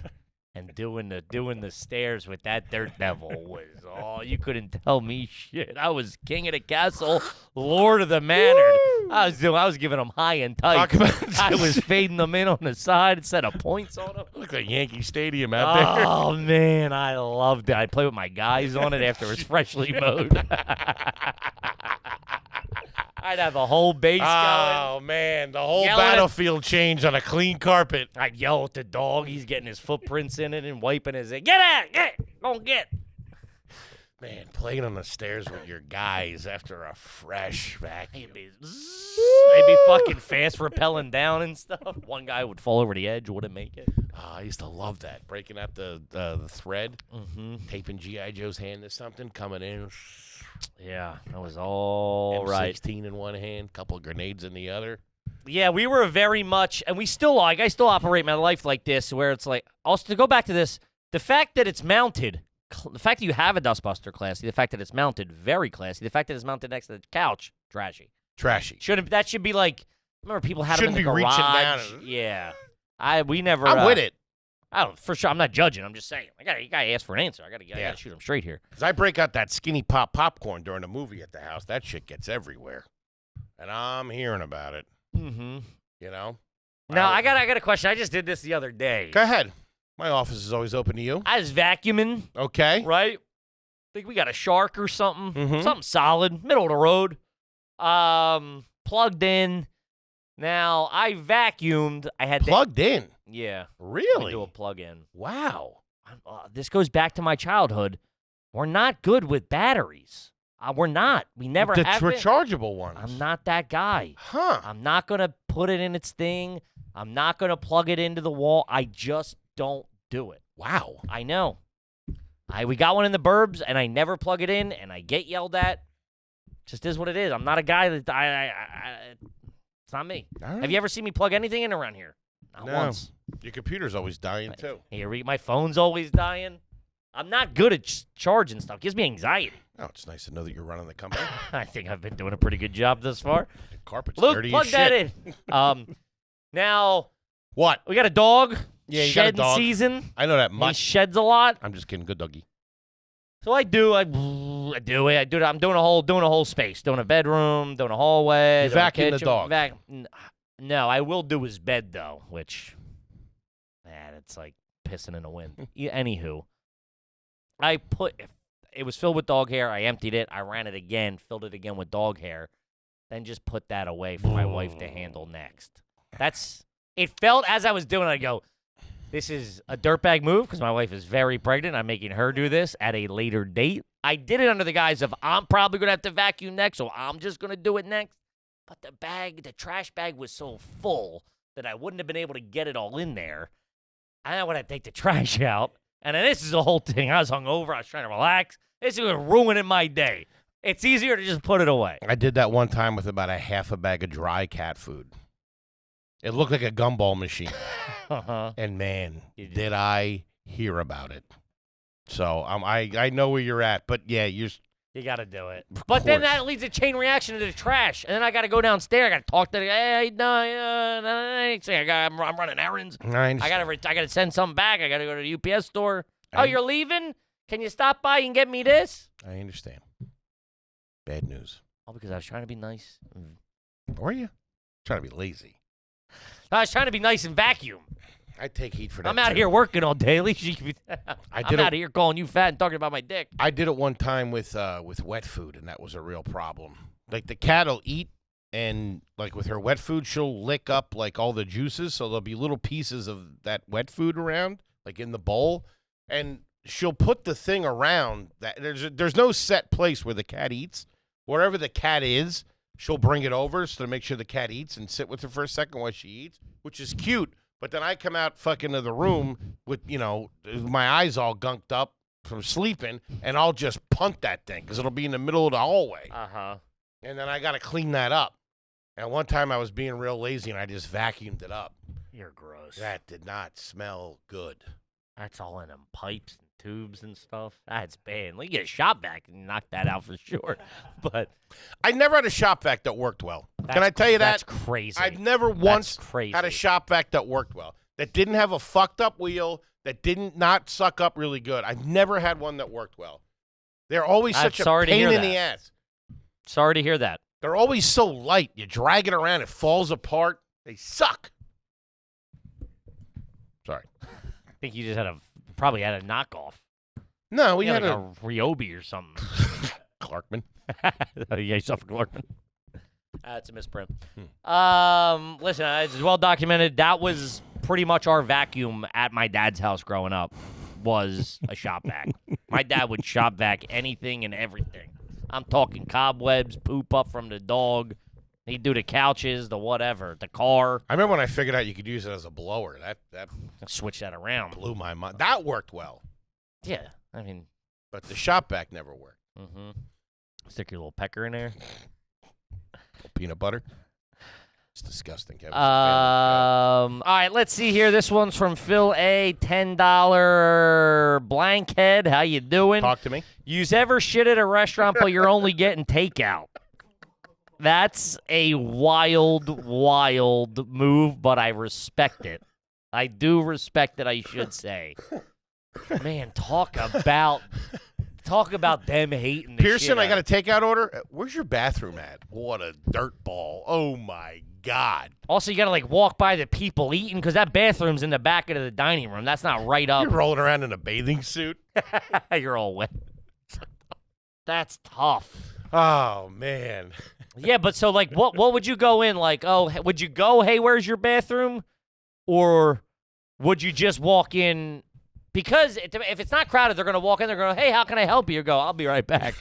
And doing the stairs with that Dirt Devil was you couldn't tell me shit. I was king of the castle, lord of the manor. I was giving them high and tight. I was fading them in on the side instead of points on them. Looked like Yankee Stadium out there. Oh man, I loved it. I'd play with my guys on it after it was freshly mowed. I'd have a whole base going. Oh, man. The whole Yelling at- battlefield changed on a clean carpet. I'd yell at the dog. He's getting his footprints in it and wiping his head. Get out! Get! Don't get! Man, playing on the stairs with your guys after a fresh vacuum. They'd be fucking fast rappelling down and stuff. One guy would fall over the edge, wouldn't make it. Oh, I used to love that. Breaking out the thread, taping G.I. Joe's hand to something, coming in. Yeah, that was all right. M16 in one hand, couple of grenades in the other. Yeah, we were very much, and I still operate my life like this, where it's like, also to go back to this, the fact that it's mounted, the fact that you have a dustbuster, classy. The fact that it's mounted, very classy. The fact that it's mounted next to the couch, trashy. That should be like, remember people had them in the Shouldn't be garage. reaching down. Yeah. We never. I'm with it. I don't, for sure. I'm not judging. I'm just saying. You gotta ask for an answer. I gotta shoot him straight here. Because I break out that skinny pop popcorn during a movie at the house. That shit gets everywhere. And I'm hearing about it. Mm-hmm. Now, I got a question. I just did this the other day. Go ahead. My office is always open to you. I was vacuuming, Okay. right? Think we got a Shark or something. Mhm. Something solid, middle of the road. Plugged in. Now, I vacuumed. I had Plugged in. Yeah. Really? Do a plug-in. Wow. This goes back to my childhood. We're not good with batteries. We're not. We never The have been. rechargeable ones. I'm not that guy. Huh. I'm not going to put it in its thing. I'm not going to plug it into the wall. I just don't do it. Wow. I know. We got one in the burbs, and I never plug it in, and I get yelled at. Just is what it is. I'm not a guy that it's not me. All right. Have you ever seen me plug anything in around here? Not No. once. Your computer's always dying, too. My phone's always dying. I'm not good at charging stuff. It gives me anxiety. Oh, it's nice to know that you're running the company. I think I've been doing a pretty good job thus far. The carpet's Luke, dirty plug as that shit. in. Now, What? we got a dog. Yeah, you got a shedding dog. season. I know that He much. sheds a lot. I'm just kidding. Good doggy. So I do it. I'm doing a whole space, doing a bedroom, doing a hallway. You doing a vacuum the kitchen, dog. No, I will do his bed though, which, man, it's like pissing in the wind. Anywho, it was filled with dog hair. I emptied it. I ran it again, filled it again with dog hair, then just put that away for my wife to handle next. It felt as I was doing it, I go, this is a dirtbag move because my wife is very pregnant. I'm making her do this at a later date. I did it under the guise of I'm probably going to have to vacuum next, so I'm just going to do it next. But the trash bag was so full that I wouldn't have been able to get it all in there. I want to take the trash out. And then this is the whole thing. I was hungover. I was trying to relax. This was ruining my day. It's easier to just put it away. I did that one time with about a half a bag of dry cat food. It looked like a gumball machine. Uh-huh. And, man, did I hear about it. So I know where you're at. But, yeah, you got to do it. But then that leads a chain reaction to the trash. And then I got to go downstairs. I got to talk to the guy. Hey, I'm running errands. I got to send something back. I got to go to the UPS store. Oh, you're leaving? Can you stop by and get me this? I understand. Bad news. Oh, because I was trying to be nice. Were you? Trying to be lazy. I was trying to be nice and vacuum. I take heat for that. I'm out too. here working all day. At least you can be I'm out here calling you fat and talking about my dick. I did it one time with wet food, and that was a real problem. Like, the cat will eat, and, like, with her wet food, she'll lick up, like, all the juices, so there'll be little pieces of that wet food around, like, in the bowl, and she'll put the thing around that. There's no set place where the cat eats. Wherever the cat is, she'll bring it over so to make sure the cat eats and sit with her for a second while she eats, which is cute. But then I come out fucking to the room with, my eyes all gunked up from sleeping, and I'll just punt that thing because it'll be in the middle of the hallway. Uh-huh. And then I got to clean that up. And one time I was being real lazy, and I just vacuumed it up. You're gross. That did not smell good. That's all in them pipes and tubes and stuff. That's bad. Like, you get a shop vac and knock that out for sure. But I never had a shop vac that worked well. Can I tell you that? That's crazy. I've never once crazy. had a shop vac that worked well, that didn't have a fucked up wheel, that didn't not suck up really good. I've never had one that worked well. They're always such a pain in the ass. Sorry to hear that. They're always so light. You drag it around, it falls apart. They suck. Sorry. I think you just probably had a knockoff. No, we had like a Ryobi or something. Clarkman. Yeah, you suffered Clarkman. That's a misprint. Listen, it's well documented. That was pretty much our vacuum at my dad's house growing up, was a shop vac. My dad would shop vac anything and everything. I'm talking cobwebs, poop up from the dog. He'd do the couches, the whatever, the car. I remember when I figured out you could use it as a blower. That Switch that around. blew my mind. That worked well, Yeah, I mean, but the shop vac never worked. stick your little pecker in there. Peanut butter. It's disgusting, Kevin. All right, let's see here. This one's from Phil A. $10 blankhead. How you doing? Talk to me. You's ever shit at a restaurant, but you're only getting takeout? That's a wild, wild move, but I respect it. I do respect it, I should say. Man, talk about them hating the Pearson, shit I got a out. takeout order. Where's your bathroom at? What a dirt ball. Oh, my God. Also, you got to, walk by the people eating because that bathroom's in the back of the dining room. That's not right up. You're rolling around in a bathing suit. You're all wet. That's tough. Oh, man. Yeah, but so, what would you go in? Would you go, hey, where's your bathroom? Or would you just walk in? Because if it's not crowded, they're going to walk in. They're going to, hey, how can I help you? You go, I'll be right back.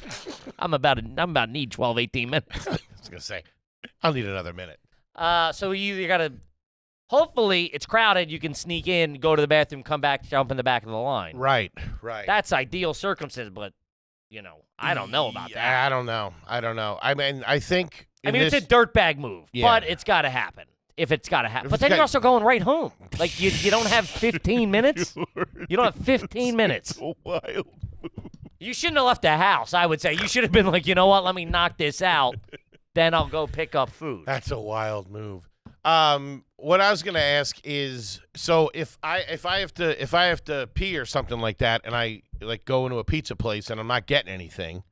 I'm about to need 12, 18 minutes. I was going to say, I'll need another minute. So you got to, hopefully it's crowded. You can sneak in, go to the bathroom, come back, jump in the back of the line. Right. That's ideal circumstance, but, I don't know about that. I don't know. I mean, I think. It's a dirtbag move, Yeah. but it's got to happen. If it's got to happen. If But it's then got- you're also going right home. You don't have 15 minutes? You don't have 15 minutes. So wild. You shouldn't have left the house, I would say. You should have been like, you know what, let me knock this out. Then I'll go pick up food. That's a wild move. What I was gonna ask is, so if I have to pee or something like that, and I like go into a pizza place and I'm not getting anything,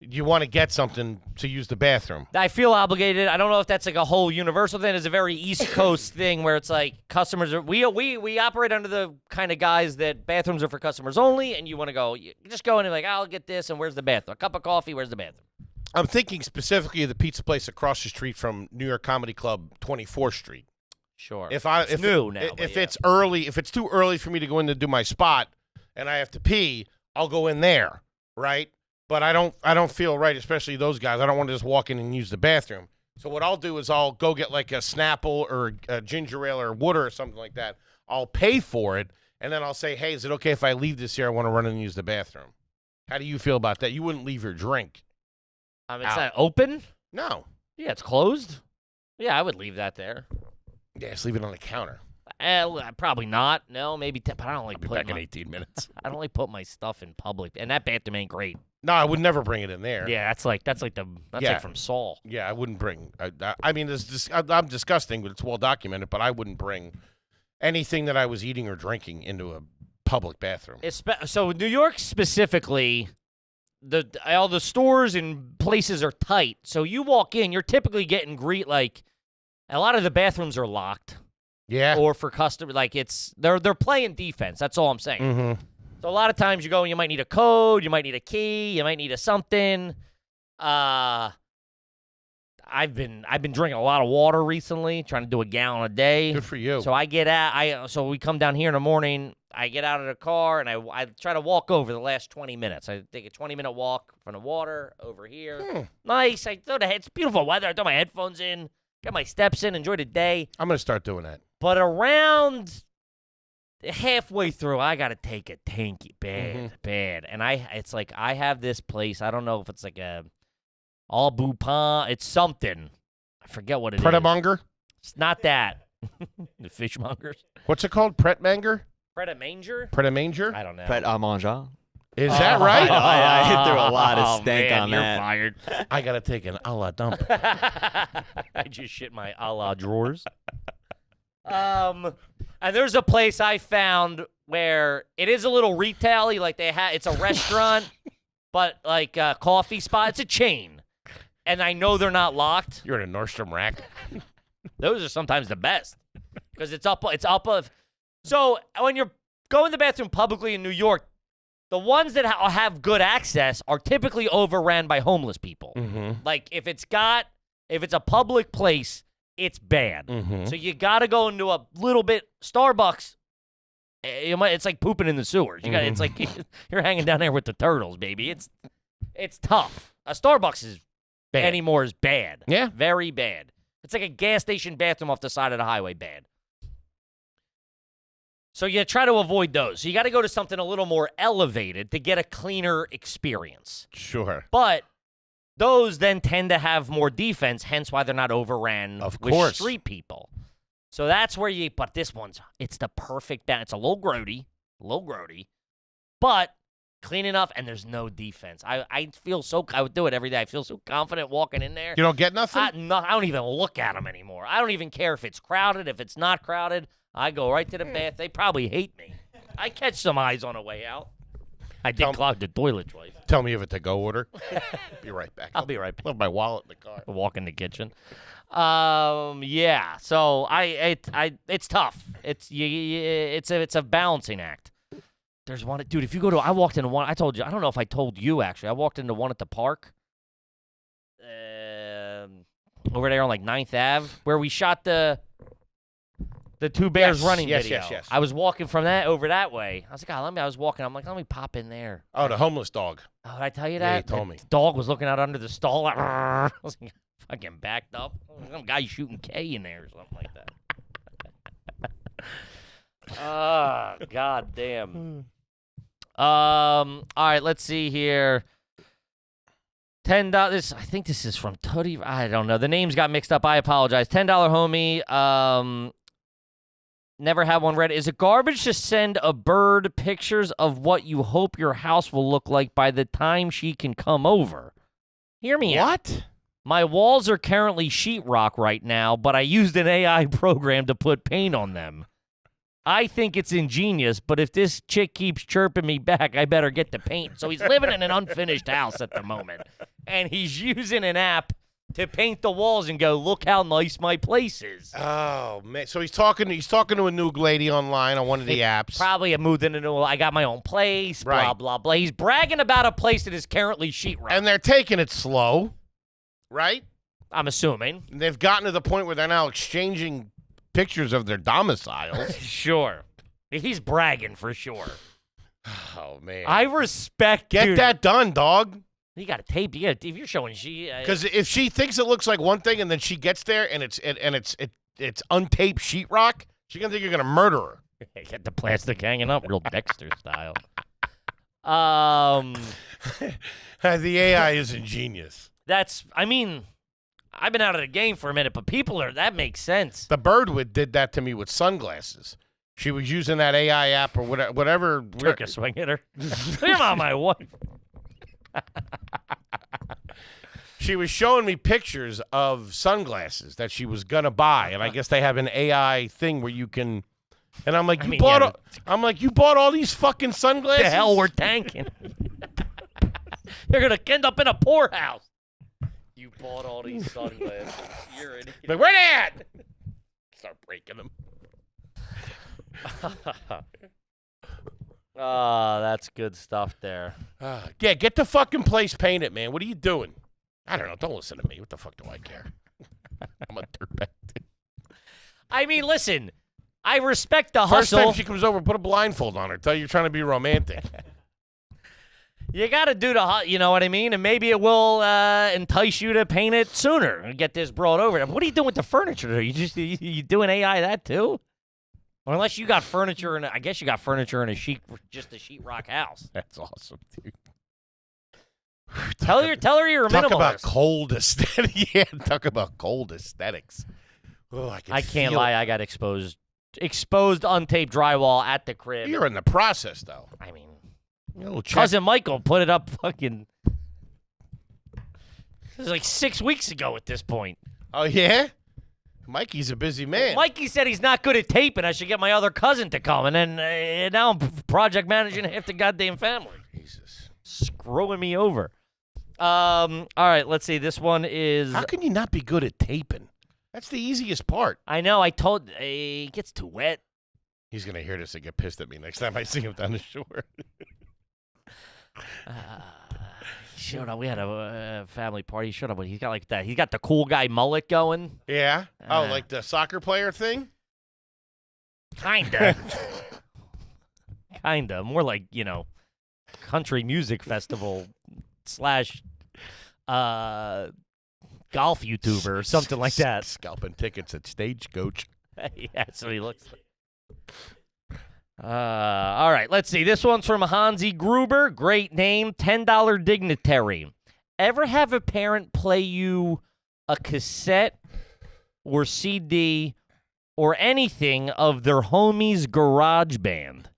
you want to get something to use the bathroom. I feel obligated. I don't know if that's like a whole universal thing. It's a very East Coast thing where it's like customers are. We operate under the kind of guys that bathrooms are for customers only, and you want to go. You just go in and like, I'll get this, and where's the bathroom? A cup of coffee. Where's the bathroom? I'm thinking specifically of the pizza place across the street from New York Comedy Club, 24th Street. Sure. If it's early, if it's too early for me to go in to do my spot, and I have to pee, I'll go in there, right? But I don't feel right, especially those guys. I don't want to just walk in and use the bathroom. So what I'll do is I'll go get like a Snapple or a ginger ale or water or something like that. I'll pay for it, and then I'll say, hey, is it okay if I leave this here? I want to run in and use the bathroom. How do you feel about that? You wouldn't leave your drink. It's not open? No. Yeah, it's closed. Yeah, I would leave that there. Yeah, just leave it on the counter. Probably not. No, maybe. But I don't like I'll be back in 18 minutes. I don't like put my stuff in public, and that bathroom ain't great. No, I would never bring it in there. Yeah, that's like from Saul. Yeah, I wouldn't bring. I mean, I'm disgusting, but it's well documented. But I wouldn't bring anything that I was eating or drinking into a public bathroom. So New York specifically, all the stores and places are tight. So you walk in, you're typically getting like a lot of the bathrooms are locked. Yeah. Or for customer, like they're playing defense. That's all I'm saying. Mm-hmm. So a lot of times you go and you might need a code, you might need a key, you might need a something. I've been drinking a lot of water recently, trying to do a gallon a day. Good for you. So so we come down here in the morning, I get out of the car and I try to walk over the last 20 minutes. I take a 20-minute walk from the water over here. Nice. It's beautiful weather. I throw my headphones in, get my steps in, enjoy the day. I'm going to start doing that. But around halfway through, I got to take a tanky bad. And it's like I have this place. I don't know if it's like a All Bupin. It's something. I forget what it is. Pret-a-monger? It's not that. The fishmongers. What's it called? Pret-manger? Pret-a-manger? Pret-a-manger? I don't know. Pret-a-manger. Is that right? I threw a lot of stank man, on you're that. Fired. I got to take an a la dump. I just shit my a la drawers. And there's a place I found where it is a little retail-y, like it's a restaurant, but like a coffee spot. It's a chain. And I know they're not locked. You're in a Nordstrom rack. Those are sometimes the best. Because it's up of. So when you're going to the bathroom publicly in New York, the ones that have good access are typically overran by homeless people. Mm-hmm. Like if it's a public place, it's bad. Mm-hmm. So you got to go into a little bit Starbucks. It's like pooping in the sewers. It's like you're hanging down there with the turtles, baby. It's tough. A Starbucks is bad. Anymore is bad. Yeah, very bad. It's like a gas station bathroom off the side of the highway. Bad. So you try to avoid those. So you got to go to something a little more elevated to get a cleaner experience. Sure. But those then tend to have more defense, hence why they're not overran with street people. So that's where but this it's the perfect balance. It's a little grody, but clean enough, and there's no defense. I would do it every day. I feel so confident walking in there. You don't get nothing? I don't even look at them anymore. I don't even care if it's crowded, if it's not crowded. I go right to the bath. They probably hate me. I catch some eyes on the way out. I did clog the toilet twice. Tell me if it's a go order. Be right back. I'll be right back. Left my wallet in the car. Walk in the kitchen. Yeah. So it's tough. It's a balancing act. There's one, dude. If you go to, I walked into one. I told you. I don't know if I told you actually. I walked into one at the park. Over there on like 9th Ave, where we shot the Two Bears running video. Yes. I was walking from that over that way. I was like, I was walking. I'm like, let me pop in there. Oh, the homeless dog. Oh, did I tell you that? Yeah, you told me. The dog was looking out under the stall. I was like, fucking backed up. Some guy shooting K in there or something like that. Oh, god damn. All right, let's see here. $10. I think this is from Tootie. I don't know. The names got mixed up. I apologize. $10 homie. Never had one read. Is it garbage to send a bird pictures of what you hope your house will look like by the time she can come over? Hear me out. What? My walls are currently sheetrock right now, but I used an AI program to put paint on them. I think it's ingenious, but if this chick keeps chirping me back, I better get the paint. So he's living in an unfinished house at the moment, and he's using an app to paint the walls and go, look how nice my place is. Oh man! So he's talking to a new lady online on one of the apps. Probably I moved into new. I got my own place. Blah Right. blah blah. He's bragging about a place that is currently sheetrock. And they're taking it slow, right? I'm assuming. And they've gotten to the point where they're now exchanging pictures of their domiciles. Sure. He's bragging for sure. Oh man! I respect. Get dude, that done, dog. You got to tape. You got if you're showing Because if she thinks it looks like one thing and then she gets there and it's untaped sheetrock, she's gonna think you're gonna murder her. get the plastic hanging up, real Dexter style. The AI is ingenious. That's. I mean, I've been out of the game for a minute, but people are. That makes sense. The Birdwood did that to me with sunglasses. She was using that AI app or whatever. Took a swing at her. You're not my wife. She was showing me pictures of sunglasses that she was gonna buy, and I guess they have an AI thing where you can. And I'm like, you bought all these fucking sunglasses? The hell we're tanking. You're gonna end up in a poorhouse. You bought all these sunglasses. You're an idiot. Like, where they at? Start breaking them. That's good stuff there. Yeah, get the fucking place painted, man. What are you doing? I don't know. Don't listen to me. What the fuck do I care? I'm a dirtbag. I mean, listen, I respect the First hustle. time she comes over, put a blindfold on her. Tell her you're trying to be romantic. You got to do the, you know what I mean? And maybe it will entice you to paint it sooner and get this brought over. What are you doing with the furniture there? You doing AI that too? Or unless you got furniture I guess you got furniture in just a sheetrock house. That's awesome, dude. Tell her you're a Talk minimalist. about cold aesthetic. Yeah, talk about cold aesthetics. Oh, I can't lie. I got exposed untaped drywall at the crib. You're in the process, though. I mean, Little check. cousin Michael put it up fucking. This was like 6 weeks ago at this point. Oh, yeah? Mikey's a busy man. Mikey said he's not good at taping. I should get my other cousin to come. And then now I'm project managing half the goddamn family. Jesus. Screwing me over. All right, let's see. This one is. How can you not be good at taping? That's the easiest part. I know. I told. It gets too wet. He's going to hear this and get pissed at me next time I see him down the shore. Showed up. We had a family party. Showed up. He's got like that. He's got the cool guy mullet going. Yeah? Oh, like the soccer player thing? Kinda. Kinda. More like, country music festival / golf YouTuber or something like that. Scalping tickets at Stagecoach. Yeah, that's what he looks like. All right, let's see. This one's from Hansi Gruber. Great name. $10 dignitary. Ever have a parent play you a cassette or CD or anything of their homie's garage band?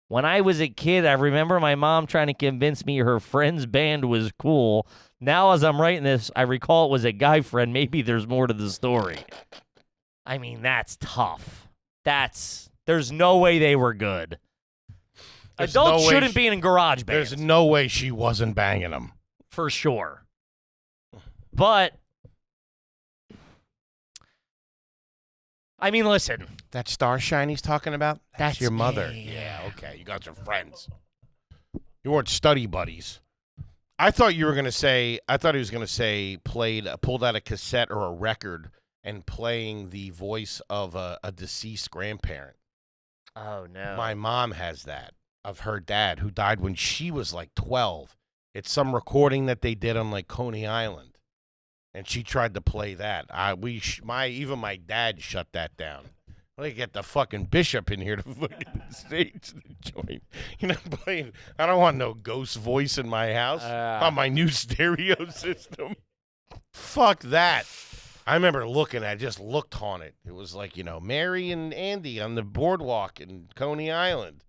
When I was a kid, I remember my mom trying to convince me her friend's band was cool. Now, as I'm writing this, I recall it was a guy friend. Maybe there's more to the story. I mean, that's tough. There's no way they were good. There's Adults no way shouldn't be in garage bands. There's no way she wasn't banging them. For sure. But, I mean, listen. That starshine he's talking about? That's your mother. Yeah. Okay. You got your friends. You weren't study buddies. I thought he was going to say pulled out a cassette or a record and playing the voice of a deceased grandparent. Oh, no. My mom has that of her dad who died when she was like 12. It's some recording that they did on like Coney Island. And she tried to play that. Even my dad shut that down. Let me get the fucking bishop in here to fucking stage the joint. Playing. I don't want no ghost voice in my house on my new stereo system. Fuck that. I remember looking at it, just looked on it. It was like, Mary and Andy on the boardwalk in Coney Island.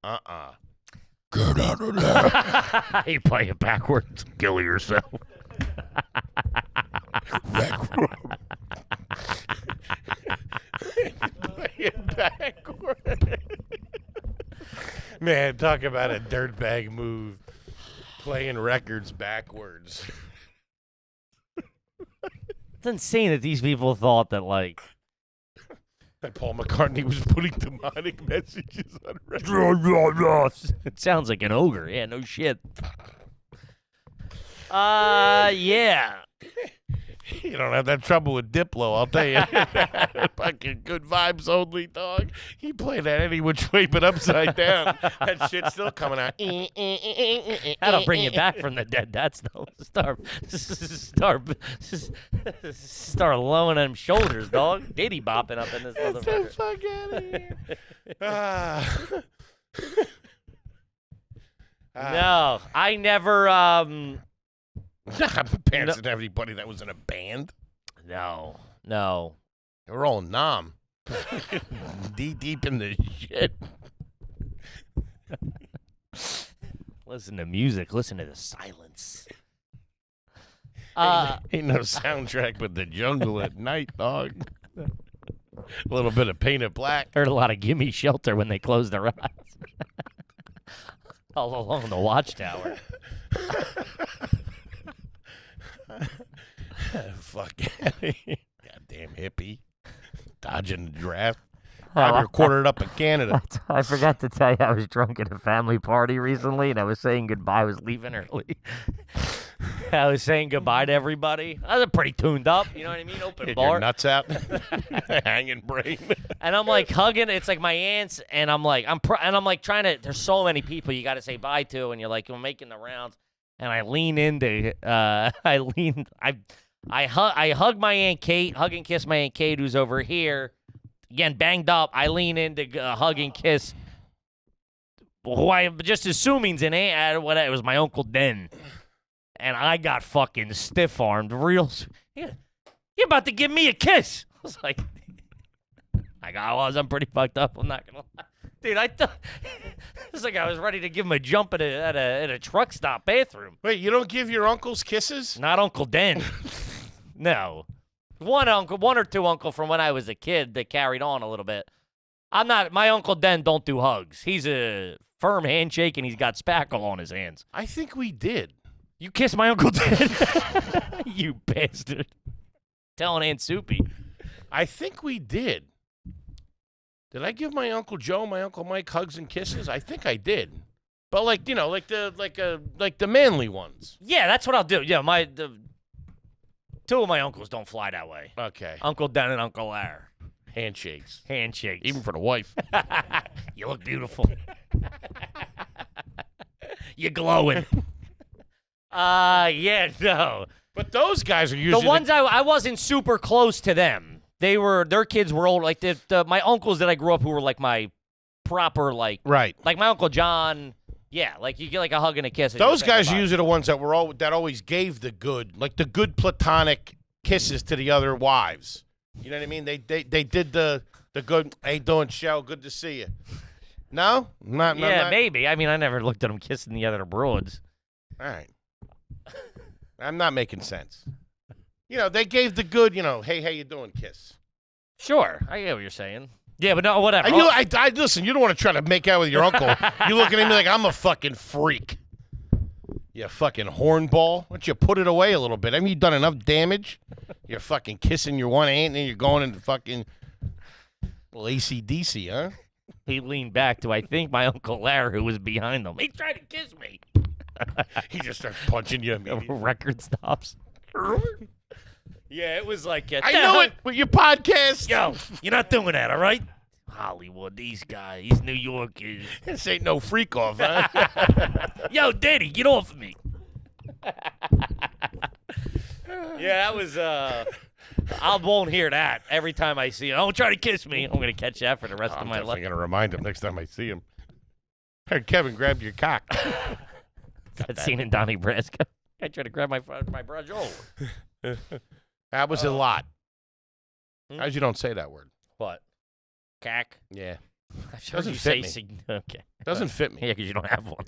Get out of there. You play it backwards. Kill yourself. Play it backward. Man, talk about a dirtbag move. Playing records backwards. It's insane that these people thought that, like, That Paul McCartney was putting demonic messages on records. it sounds like an ogre. Yeah, no shit. Yeah. You don't have that trouble with Diplo, I'll tell you. Fucking good vibes only, dog. He played that any which way but upside down. That shit's still coming out. That'll bring you back from the dead. That's no start lowering them shoulders, dog. Diddy bopping up in this Get the motherfucker. fuck out of here. No, I never. My parents didn't have anybody that was in a band. No. They were all nom. Deep in the shit. Listen to music. Listen to the silence. Ain't no soundtrack but the jungle at night, dog. A little bit of Painted Black. Heard a lot of "Gimme Shelter" when they closed their eyes. All along the watchtower. Fuck. Goddamn hippie. Dodging the draft. I recorded up in Canada. I forgot to tell you I was drunk at a family party recently, and I was saying goodbye. I was leaving early. I was saying goodbye to everybody. I was pretty tuned up, you know what I mean? Open Get bar. your nuts out. Hanging brain. And I'm like hugging. It's like my aunts, and I'm like trying to. There's so many people you got to say bye to, and you're like I'm making the rounds, and I lean into. I hug my Aunt Kate, hug and kiss my Aunt Kate, who's over here. Again, banged up. I lean in to hug and kiss who I'm just assuming's an aunt. It was my Uncle Den. And I got fucking stiff-armed real. Yeah, you're about to give me a kiss. I was like, I'm pretty fucked up. I'm not going to lie. Dude, I thought it was like I was ready to give him a jump at a truck stop bathroom. Wait, you don't give your uncles kisses? Not Uncle Den. No. One or two uncle from when I was a kid that carried on a little bit. My Uncle Den don't do hugs. He's a firm handshake and he's got spackle on his hands. I think we did. You kissed my Uncle Den? You bastard. Telling Aunt Soupy. I think we did. Did I give my Uncle Joe, my Uncle Mike hugs and kisses? I think I did. But like the manly ones. Yeah, that's what I'll do. Yeah, two of my uncles don't fly that way. Okay. Uncle Den and Uncle Larry. Handshakes. Handshakes. Even for the wife. You look beautiful. You're glowing. Yeah, no. But those guys are usually The ones I wasn't super close to them. Their kids were old. Like my uncles that I grew up who were like my proper right. Like my Uncle John. Yeah, like you get like a hug and a kiss. Those guys are usually the ones that always gave the good platonic kisses to the other wives. You know what I mean? They did the good. Hey, doing show? Good to see you. No, not. Maybe. I mean, I never looked at them kissing the other broads. All right. I'm not making sense. You know, they gave the good. Hey, how you doing? Kiss. Sure, I get what you're saying. Yeah, but no, whatever. I listen. You don't want to try to make out with your uncle. You looking at me like I'm a fucking freak. You fucking hornball. Why don't you put it away a little bit? Haven't you done enough damage? You're fucking kissing your one aunt and then you're going into fucking little AC/DC, huh? He leaned back to, I think, my Uncle Larry, who was behind him. He tried to kiss me. He just starts punching you immediately. Record stops. Yeah, it was like... I know it with your podcast. Yo, you're not doing that, all right? Hollywood, these guys, these New Yorkers. This ain't no freak off, huh? Yo, Daddy, get off of me. Yeah, that was... I won't hear that every time I see him. Don't try to kiss me. I'm going to catch that for the rest of my life. I'm going to remind him next time I see him. Hey, Kevin, grab your cock. That scene in Donnie Brasco. I tried to grab my brush. Oh. That was a lot. How'd you don't say that word? What? Cack? Yeah. Doesn't fit me. Okay. Doesn't fit me. Yeah, because you don't have one.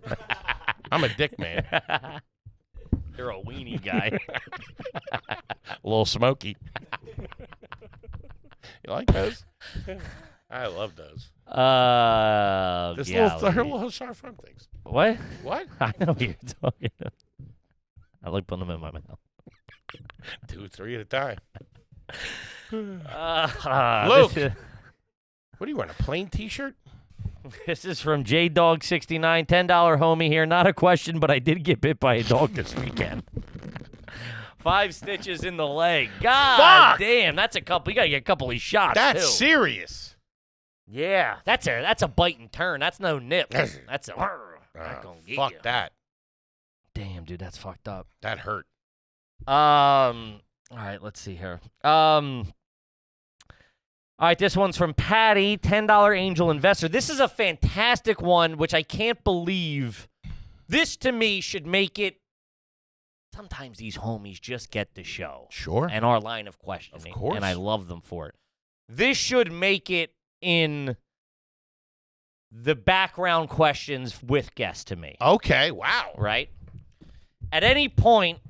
I'm a dick man. You're a weenie guy. A little smoky. You like those? I love those. This little sharp front things. What? What? I know what you're talking about. I like putting them in my mouth. 2, 3 at a time. Luke, What are you wearing? A plain T-shirt? this is from JDog69, $10 homie here. Not a question, but I did get bit by a dog this weekend. 5 stitches in the leg. God damn, that's a couple. You gotta get a couple of these shots. That's too. serious. Yeah, that's a bite and turn. That's no nip. That's a. Not gonna get Fuck you. that. Damn, dude, that's fucked up. That hurt. All right, let's see here. All right, this one's from Patty, $10 angel investor. This is a fantastic one, which I can't believe. This, to me, should make it. Sometimes these homies just get the show. Sure. And our line of questioning. Of course. And I love them for it. This should make it in the background questions with guests to me. Okay, wow. Right? At any point,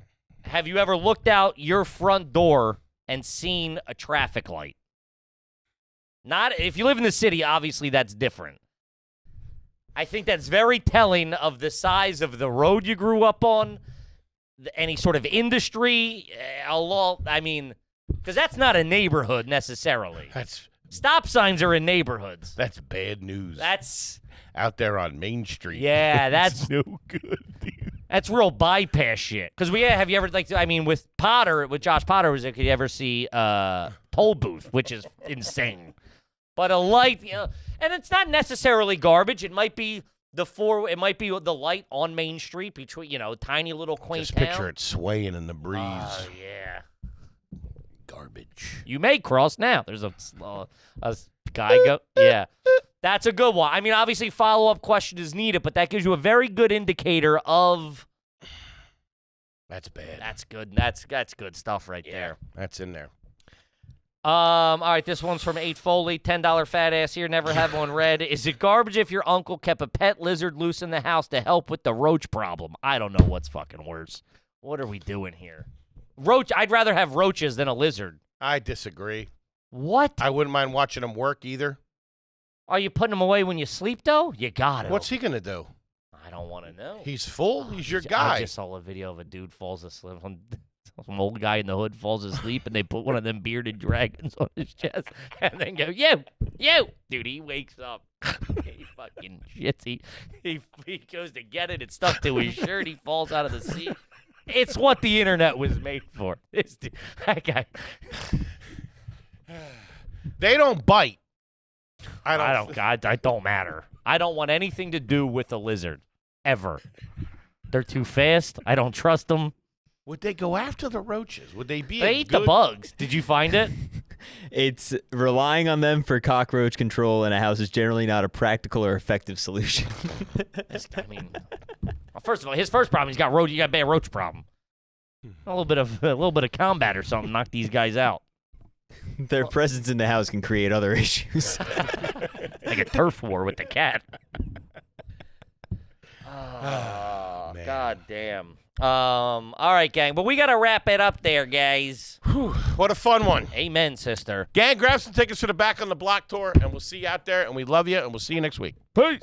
have you ever looked out your front door and seen a traffic light? Not if you live in the city, obviously that's different. I think that's very telling of the size of the road you grew up on, any sort of industry, because that's not a neighborhood necessarily. Stop signs are in neighborhoods. That's bad news. That's out there on Main Street. Yeah, that's no good, dude. That's real bypass shit. Because have you ever with Josh Potter, could you ever see toll booth, which is insane. But a light, and it's not necessarily garbage. It might be the light on Main Street between, tiny little quaint Just town. picture it swaying in the breeze. Oh, yeah. Garbage. You may cross now. There's a guy go. Yeah. That's a good one. I mean, obviously, follow-up question is needed, but that gives you a very good indicator of. That's bad. That's good. That's good stuff right there. That's in there. All right, this one's from 8 Foley, $10 fat ass here. Never had one read. Is it garbage if your uncle kept a pet lizard loose in the house to help with the roach problem? I don't know what's fucking worse. What are we doing here? Roach. I'd rather have roaches than a lizard. I disagree. What? I wouldn't mind watching them work either. Are you putting them away when you sleep, though? You got it. What's he going to do? I don't want to know. He's full. He's your guy. I just saw a video of a dude falls asleep. Some old guy in the hood falls asleep, and they put one of them bearded dragons on his chest, and then go, you. Dude, he wakes up. He fucking shits. He goes to get it. It's stuck to his shirt. He falls out of the seat. It's what the internet was made for. This dude, that guy. They don't bite. I don't matter. I don't want anything to do with a lizard, ever. They're too fast. I don't trust them. Would they go after the roaches? Would they be? They eat the bugs. Did you find it? It's relying on them for cockroach control in a house is generally not a practical or effective solution. First of all, his first problem, he's got a bad roach problem. A little bit of combat or something knocked these guys out. Their presence in the house can create other issues. Like a turf war with the cat. Oh, man. God damn. All right, gang. But we got to wrap it up there, guys. Whew, what a fun one. Amen, sister. Gang, grab some tickets for the Back on the Block tour, and we'll see you out there, and we love you, and we'll see you next week. Peace.